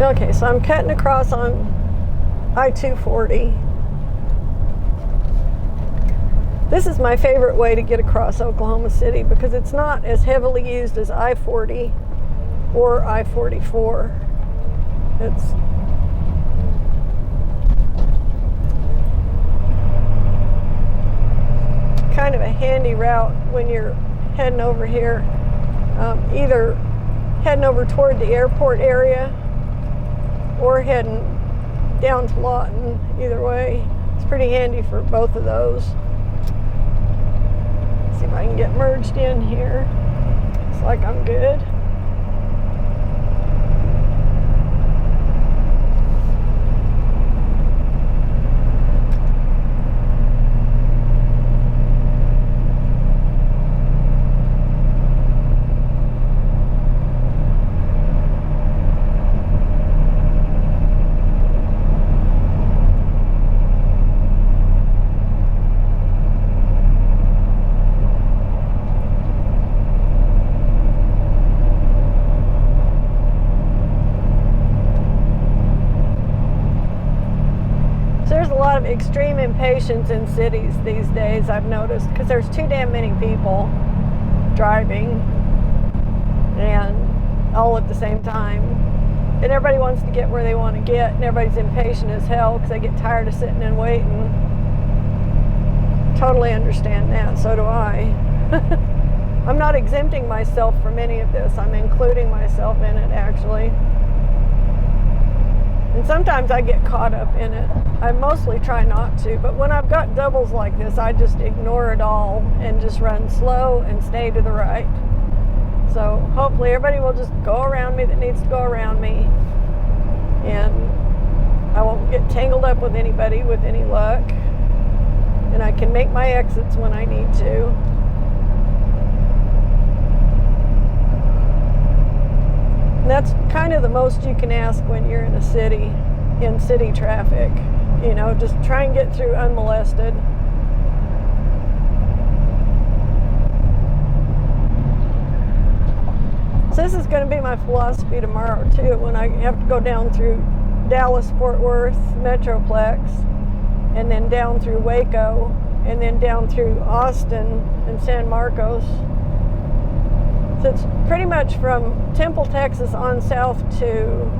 Okay, so I'm cutting across on I-240. This is my favorite way to get across Oklahoma City because it's not as heavily used as I-40 or I-44. It's kind of a handy route when you're heading over here, either heading over toward the airport area or heading down to Lawton. Either way, it's pretty handy for both of those. See if I can get merged in here. Looks like I'm good. there's a lot of extreme impatience in cities these days, I've noticed, because there's too damn many people driving and all at the same time. And everybody wants to get where they want to get, and everybody's impatient as hell because they get tired of sitting and waiting. Totally understand that, so do I. I'm not exempting myself from any of this. I'm including myself in it, actually. And sometimes I get caught up in it. I mostly try not to, but when I've got doubles like this, I just ignore it all and just run slow and stay to the right. So hopefully everybody will just go around me that needs to go around me, and I won't get tangled up with anybody with any luck, and I can make my exits when I need to. And that's kind of the most you can ask when you're in a city, in city traffic. You know, just try and get through unmolested. So this is going to be my philosophy tomorrow too, when I have to go down through Dallas, Fort Worth, Metroplex, and then down through Waco, and then down through Austin and San Marcos. So it's pretty much from Temple, Texas on south to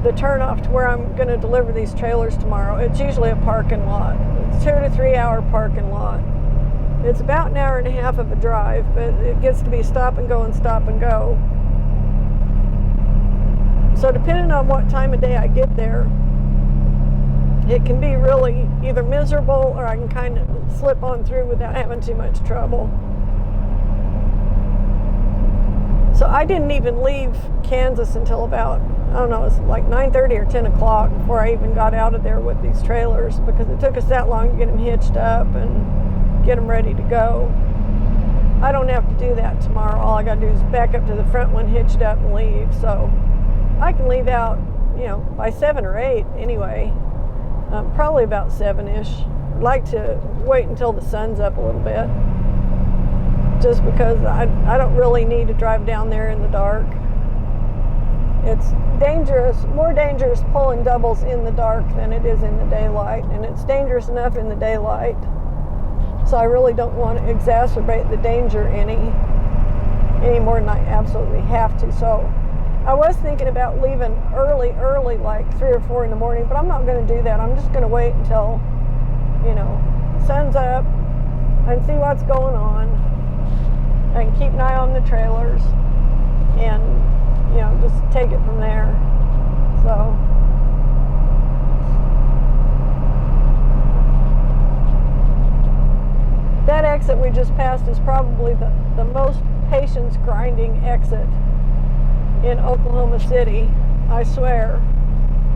the turnoff to where I'm going to deliver these trailers tomorrow. It's usually a parking lot. It's 2 to 3 hour parking lot. It's about an hour and a half of a drive, but it gets to be stop and go and stop and go. So depending on what time of day I get there, it can be really either miserable or I can kind of slip on through without having too much trouble. So I didn't even leave Kansas until about, I don't know, it's like 9:30 or 10 o'clock before I even got out of there with these trailers, because it took us that long to get them hitched up and get them ready to go. I don't have to do that tomorrow. All I got to do is back up to the front one, hitched up, and leave. So I can leave out, you know, by 7 or 8 anyway. Probably about 7-ish. I'd like to wait until the sun's up a little bit, just because I don't really need to drive down there in the dark. It's dangerous, more dangerous pulling doubles in the dark than it is in the daylight, and it's dangerous enough in the daylight. So I really don't want to exacerbate the danger any more than I absolutely have to. So I was thinking about leaving early, like 3 or 4 in the morning, but I'm not going to do that. I'm just going to wait until, you know, sun's up and see what's going on. I can keep an eye on the trailers and, you know, just take it from there. So that exit we just passed is probably the most patience grinding exit in Oklahoma City, I swear.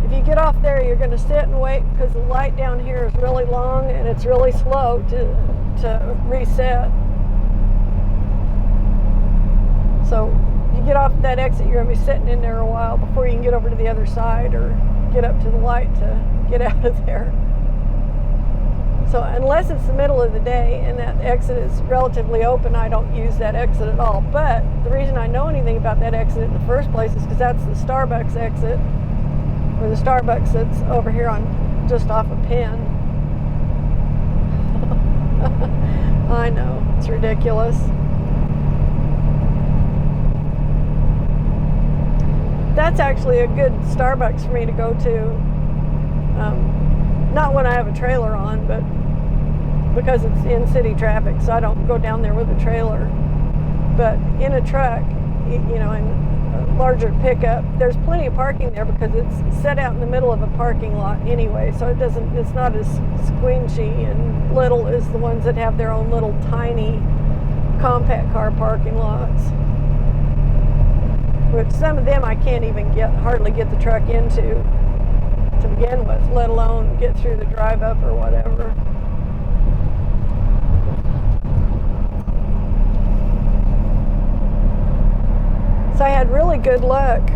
If you get off there, you're going to sit and wait because the light down here is really long and it's really slow to reset. So you get off that exit, you're going to be sitting in there a while before you can get over to the other side or get up to the light to get out of there. So unless it's the middle of the day and that exit is relatively open, I don't use that exit at all. But the reason I know anything about that exit in the first place is because that's the Starbucks exit, where the Starbucks sits over here on just off of Penn. I know, it's ridiculous. That's actually a good Starbucks for me to go to. Not when I have a trailer on, but because it's in city traffic, so I don't go down there with a trailer. But in a truck, you know, in a larger pickup, there's plenty of parking there because it's set out in the middle of a parking lot anyway, so it's not as squinchy and little as the ones that have their own little tiny compact car parking lots. Which some of them I can't even hardly get the truck into to begin with, let alone get through the drive up or whatever. So I had really good luck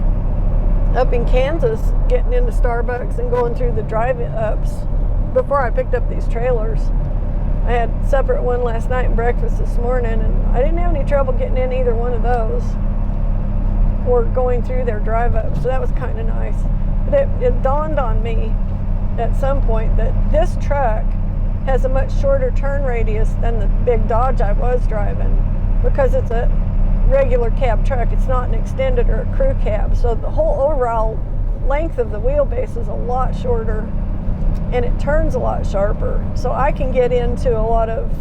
up in Kansas getting into Starbucks and going through the drive-ups before I picked up these trailers. I had supper at one last night and breakfast this morning, and I didn't have any trouble getting in either one of those or going through their drive-ups, so that was kind of nice. But it dawned on me at some point that this truck has a much shorter turn radius than the big Dodge I was driving, because it's a regular cab truck. It's not an extended or a crew cab. So the whole overall length of the wheelbase is a lot shorter, and it turns a lot sharper. So I can get into a lot of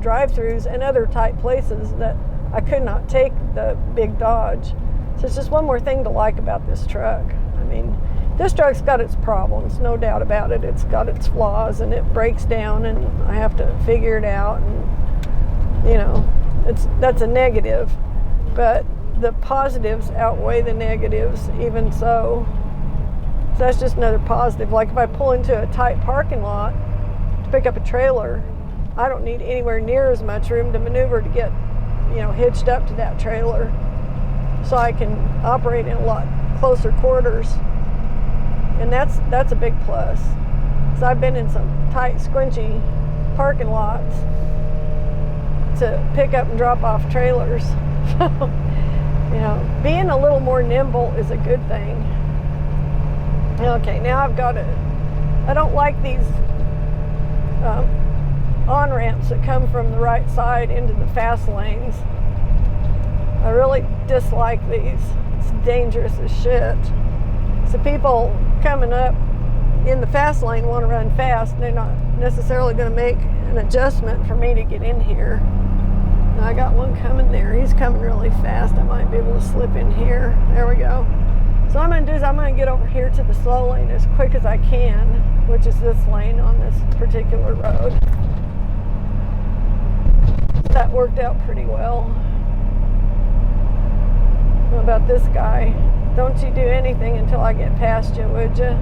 drive-throughs and other tight places that I could not take the big Dodge. So it's just one more thing to like about this truck. I mean, this truck's got its problems, no doubt about it. It's got its flaws, and it breaks down, and I have to figure it out, and you know, that's a negative. But the positives outweigh the negatives, even so. So that's just another positive. Like if I pull into a tight parking lot to pick up a trailer, I don't need anywhere near as much room to maneuver to get, you know, hitched up to that trailer. So I can operate in a lot closer quarters. And that's a big plus. So I've been in some tight, squinchy parking lots to pick up and drop off trailers. So, you know, being a little more nimble is a good thing. Okay, now I've got I don't like these on-ramps that come from the right side into the fast lanes. I really dislike these. It's dangerous as shit. So people coming up in the fast lane want to run fast, and they're not necessarily going to make an adjustment for me to get in here. Now I got one coming there. He's coming really fast. I might be able to slip in here. There we go. So what I'm going to do is I'm going to get over here to the slow lane as quick as I can, which is this lane on this particular road. So that worked out pretty well. What about this guy? Don't you do anything until I get past you, would you?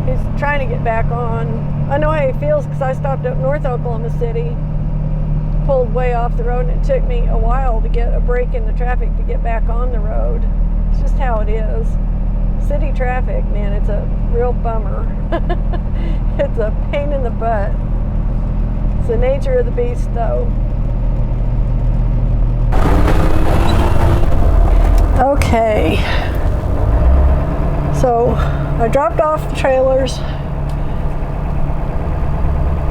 He's trying to get back on. I know how he feels because I stopped up North Oklahoma City, pulled way off the road, and it took me a while to get a break in the traffic to get back on the road. It's just how it is. City traffic, man, it's a real bummer. It's a pain in the butt. It's the nature of the beast, though. Okay, so I dropped off the trailers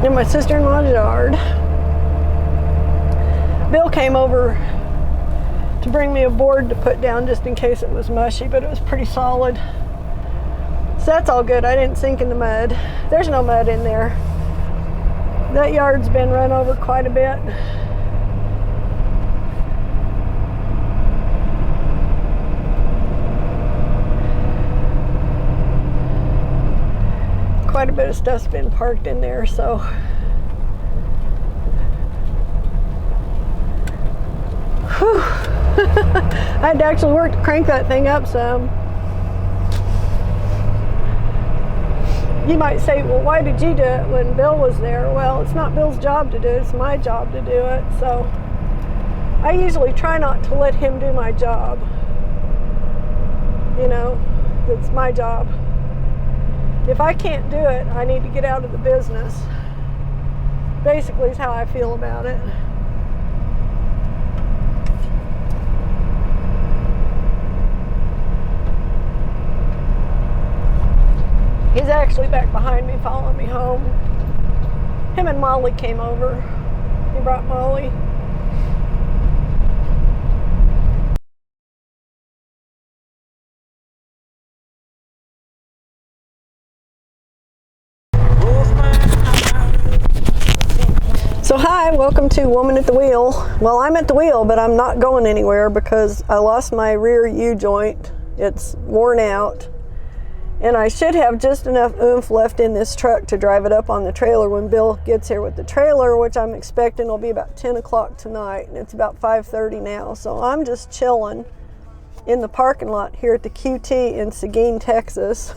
in my sister-in-law's yard. Bill came over to bring me a board to put down just in case it was mushy, but it was pretty solid. So that's all good. I didn't sink in the mud. There's no mud in there. That yard's been run over quite a bit. Quite a bit of stuff's been parked in there, so whew. I had to actually work to crank that thing up some. You might say, well, why did you do it when Bill was there? Well, it's not Bill's job to do it, it's my job to do it. So I usually try not to let him do my job. You know, it's my job. If I can't do it, I need to get out of the business. Basically is how I feel about it. He's actually back behind me, following me home. Him and Molly came over. He brought Molly. So hi, welcome to Woman at the Wheel. Well, I'm at the wheel, but I'm not going anywhere because I lost my rear U-joint. It's worn out. And I should have just enough oomph left in this truck to drive it up on the trailer when Bill gets here with the trailer, which I'm expecting will be about 10 o'clock tonight, and it's about 5:30 now. So I'm just chilling in the parking lot here at the QT in Seguin, Texas.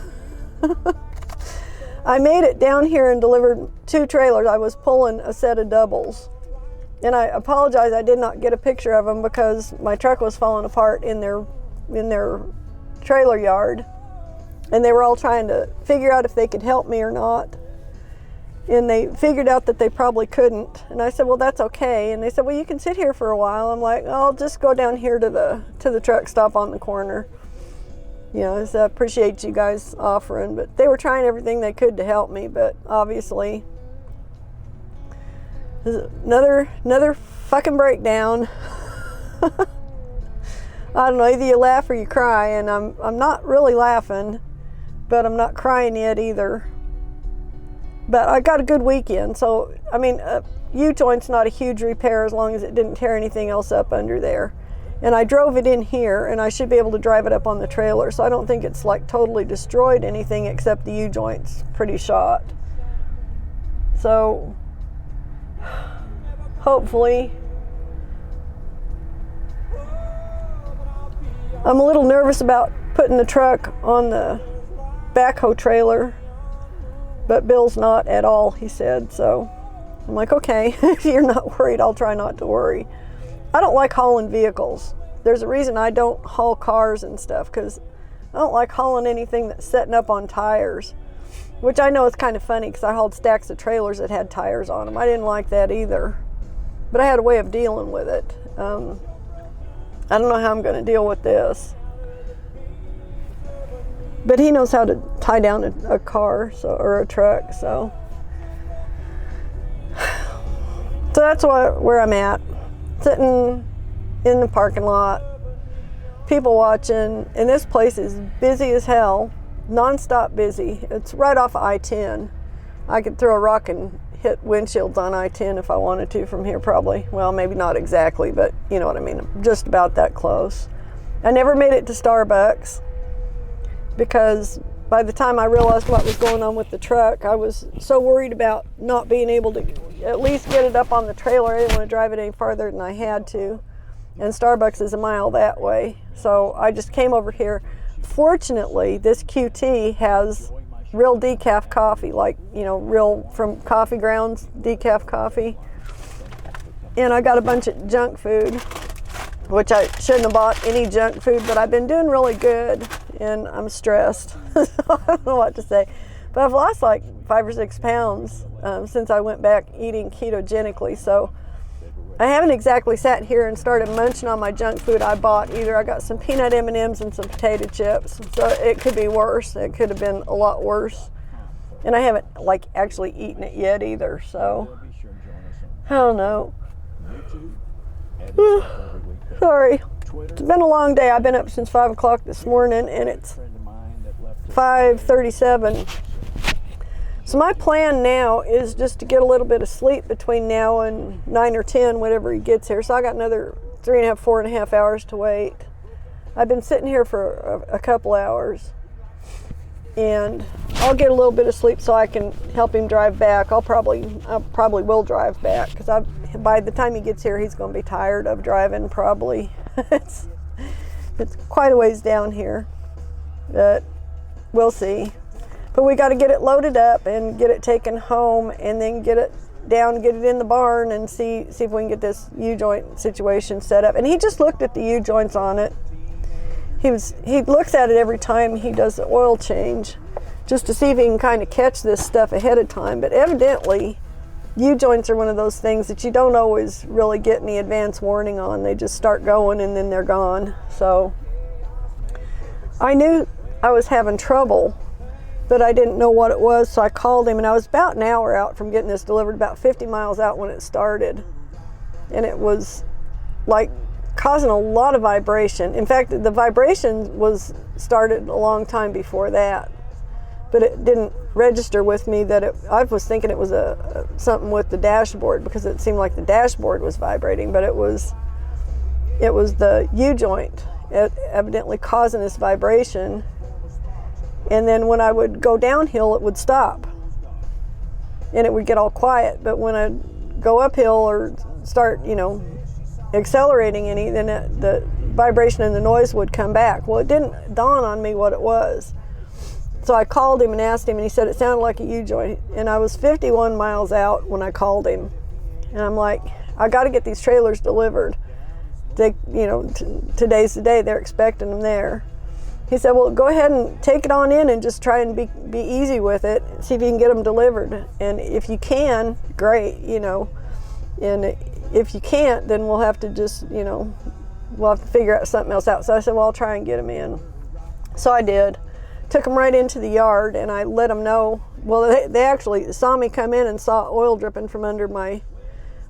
I made it down here and delivered 2 trailers. I was pulling a set of doubles. And I apologize I did not get a picture of them because my truck was falling apart in their trailer yard. And they were all trying to figure out if they could help me or not. And they figured out that they probably couldn't. And I said, well, that's okay. And they said, well, you can sit here for a while. I'm like, I'll just go down here to the truck stop on the corner. you know, I appreciate you guys offering, but they were trying everything they could to help me, but obviously another fucking breakdown. I don't know, either you laugh or you cry, and I'm not really laughing, but I'm not crying yet either. But I got a good weekend, so I mean, U-joint's not a huge repair as long as it didn't tear anything else up under there. And I drove it in here, and I should be able to drive it up on the trailer, so I don't think it's like totally destroyed anything except the U-joint's pretty shot. So hopefully, I'm a little nervous about putting the truck on the backhoe trailer, but Bill's not at all, he said. So I'm like, okay, if you're not worried, I'll try not to worry. I don't like hauling vehicles. There's a reason I don't haul cars and stuff, because I don't like hauling anything that's setting up on tires, which I know is kind of funny because I hauled stacks of trailers that had tires on them. I didn't like that either, but I had a way of dealing with it. I don't know how I'm going to deal with this, but he knows how to tie down a car, or a truck, so that's where I'm at, sitting in the parking lot, people watching, and this place is busy as hell, non-stop busy. It's right off of I-10. I could throw a rock and hit windshields on I-10 if I wanted to from here, probably. Well, maybe not exactly, but you know what I mean. Just about that close. I never made it to Starbucks because by the time I realized what was going on with the truck, I was so worried about not being able to at least get it up on the trailer. I didn't want to drive it any farther than I had to. And Starbucks is a mile that way. So I just came over here. Fortunately, this QT has real decaf coffee, like, you know, real from coffee grounds, decaf coffee. And I got a bunch of junk food, which I shouldn't have bought any junk food, but I've been doing really good, and I'm stressed. I don't know what to say. But I've lost like 5 or 6 pounds since I went back eating ketogenically. So I haven't exactly sat here and started munching on my junk food I bought either. I got some peanut M&Ms and some potato chips, so it could be worse. It could have been a lot worse. And I haven't like actually eaten it yet either, so I don't know. Sorry. It's been a long day. I've been up since 5 o'clock this morning, and it's 5:37. So my plan now is just to get a little bit of sleep between now and 9 or 10, whenever he gets here. So I got another 3.5, 4.5 hours to wait. I've been sitting here for a couple hours, and I'll get a little bit of sleep so I can help him drive back. I probably will drive back, because by the time he gets here, he's going to be tired of driving probably. It's quite a ways down here, but we'll see. But we got to get it loaded up and get it taken home, and then get it down, get it in the barn, and see if we can get this U-joint situation set up. And he just looked at the U-joints on it. He looks at it every time he does the oil change, just to see if he can kind of catch this stuff ahead of time. But evidently, U-joints are one of those things that you don't always really get any advance warning on. They just start going and then they're gone. So I knew I was having trouble, but I didn't know what it was, so I called him, and I was about an hour out from getting this delivered, about 50 miles out when it started. And it was like causing a lot of vibration. In fact, the vibration was started a long time before that, but it didn't register with me that I was thinking it was something with the dashboard, because it seemed like the dashboard was vibrating, but it was the U-joint evidently causing this vibration. And then when I would go downhill, it would stop and it would get all quiet. But when I go uphill or start, you know, accelerating any, then the vibration and the noise would come back. Well, it didn't dawn on me what it was. So I called him and asked him, and he said it sounded like a U-joint. And I was 51 miles out when I called him. And I'm like, I got to get these trailers delivered. They, you know, today's the day, they're expecting them there. He said, well, go ahead and take it on in and just try and be easy with it. See if you can get them delivered. And if you can, great, you know. And if you can't, then we'll have to just, you know, we'll have to figure out something else out. So I said, well, I'll try and get them in. So I did. Took them right into the yard, and I let them know. Well, they actually saw me come in and saw oil dripping from under my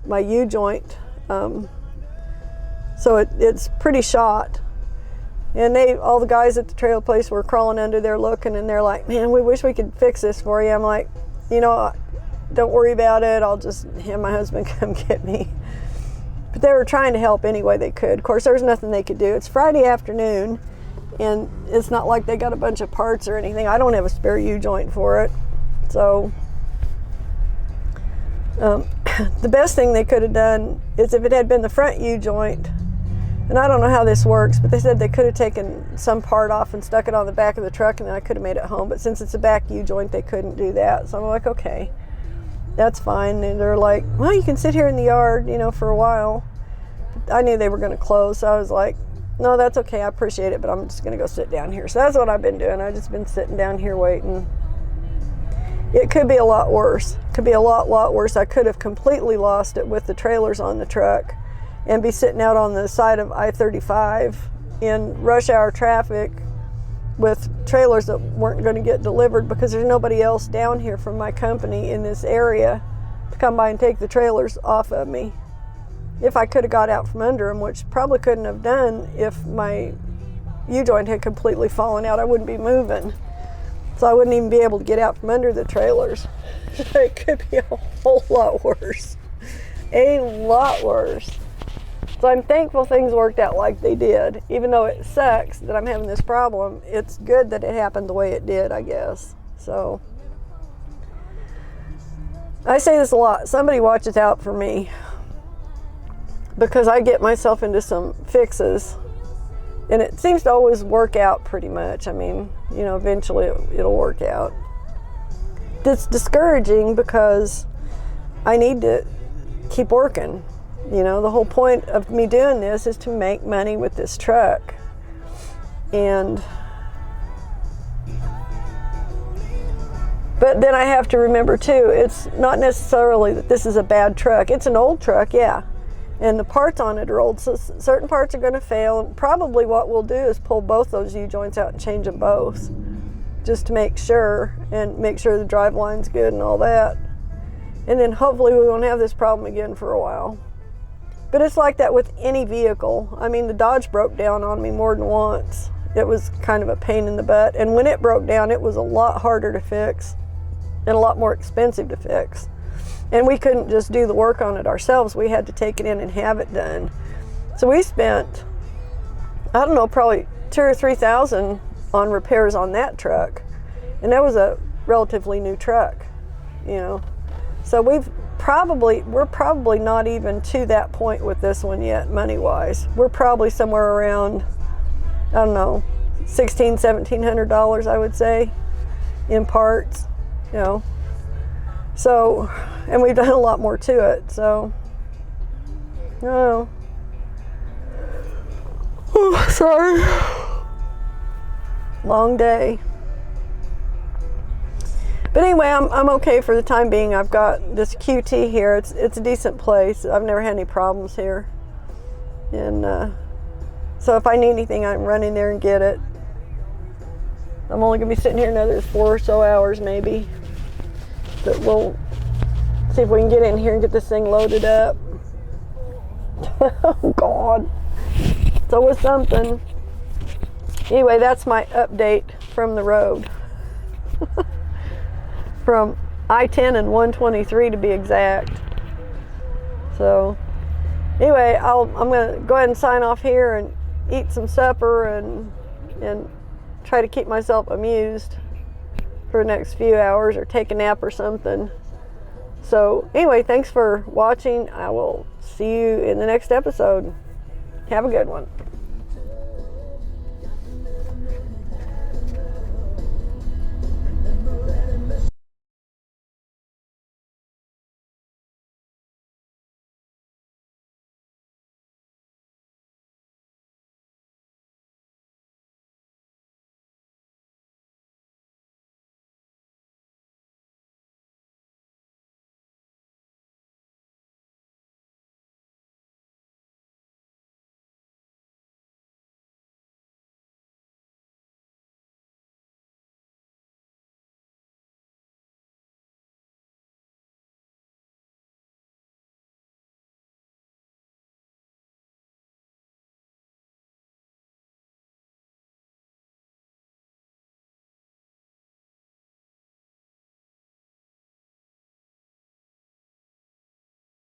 U-joint. So it's pretty shot. And all the guys at the trailer place were crawling under there looking, and they're like, man, we wish we could fix this for you. I'm like, don't worry about it. I'll just have my husband come get me. But they were trying to help any way they could. Of course, there's nothing they could do. It's Friday afternoon, and it's not like they got a bunch of parts or anything. I don't have a spare U-joint for it. So the best thing they could have done is if it had been the front U-joint, and I don't know how this works, but they said they could have taken some part off and stuck it on the back of the truck, and then I could have made it home. But since it's a back U-joint, they couldn't do that. So I'm like, okay, that's fine. And they're like, well, you can sit here in the yard, for a while. I knew they were going to close, so I was like, no, that's okay. I appreciate it, but I'm just going to go sit down here. So that's what I've been doing. I've just been sitting down here waiting. It could be a lot worse. Could be a lot worse. I could have completely lost it with the trailers on the truck and be sitting out on the side of I-35 in rush hour traffic with trailers that weren't going to get delivered because there's nobody else down here from my company in this area to come by and take the trailers off of me. If I could have got out from under them, which probably couldn't have done if my U-joint had completely fallen out, I wouldn't be moving. So I wouldn't even be able to get out from under the trailers. It could be a whole lot worse. A lot worse. So I'm thankful things worked out like they did. Even though it sucks that I'm having this problem, it's good that it happened the way it did, I guess. So I say this a lot. Somebody watches out for me because I get myself into some fixes, and it seems to always work out pretty much. I mean, eventually it'll work out. It's discouraging because I need to keep working. The whole point of me doing this is to make money with this truck. But then I have to remember too, it's not necessarily that this is a bad truck. It's an old truck, yeah. And the parts on it are old, so certain parts are going to fail. And probably what we'll do is pull both those U-joints out and change them both, just to make sure, and make sure the drive line's good and all that. And then hopefully we won't have this problem again for a while. But it's like that with any vehicle. I mean, the Dodge broke down on me more than once. It was kind of a pain in the butt. And when it broke down, it was a lot harder to fix and a lot more expensive to fix. And we couldn't just do the work on it ourselves. We had to take it in and have it done. So we spent, I don't know, probably $2,000 or $3,000 on repairs on that truck. And that was a relatively new truck, So we're probably not even to that point with this one yet, money-wise. We're probably somewhere around, I don't know, $1,600, $1,700, I would say, in parts, So, and we've done a lot more to it, so, I don't know. Oh, sorry. Long day. But anyway, I'm okay for the time being. I've got this QT here. It's a decent place. I've never had any problems here. And so if I need anything, I can run in there and get it. I'm only going to be sitting here another 4 or so hours maybe. But we'll see if we can get in here and get this thing loaded up. Oh, God. It's always something. Anyway, that's my update from the road. From I-10 and 123 to be exact. So anyway, I'm going to go ahead and sign off here and eat some supper and try to keep myself amused for the next few hours, or take a nap or something. So anyway, thanks for watching. I will see you in the next episode. Have a good one.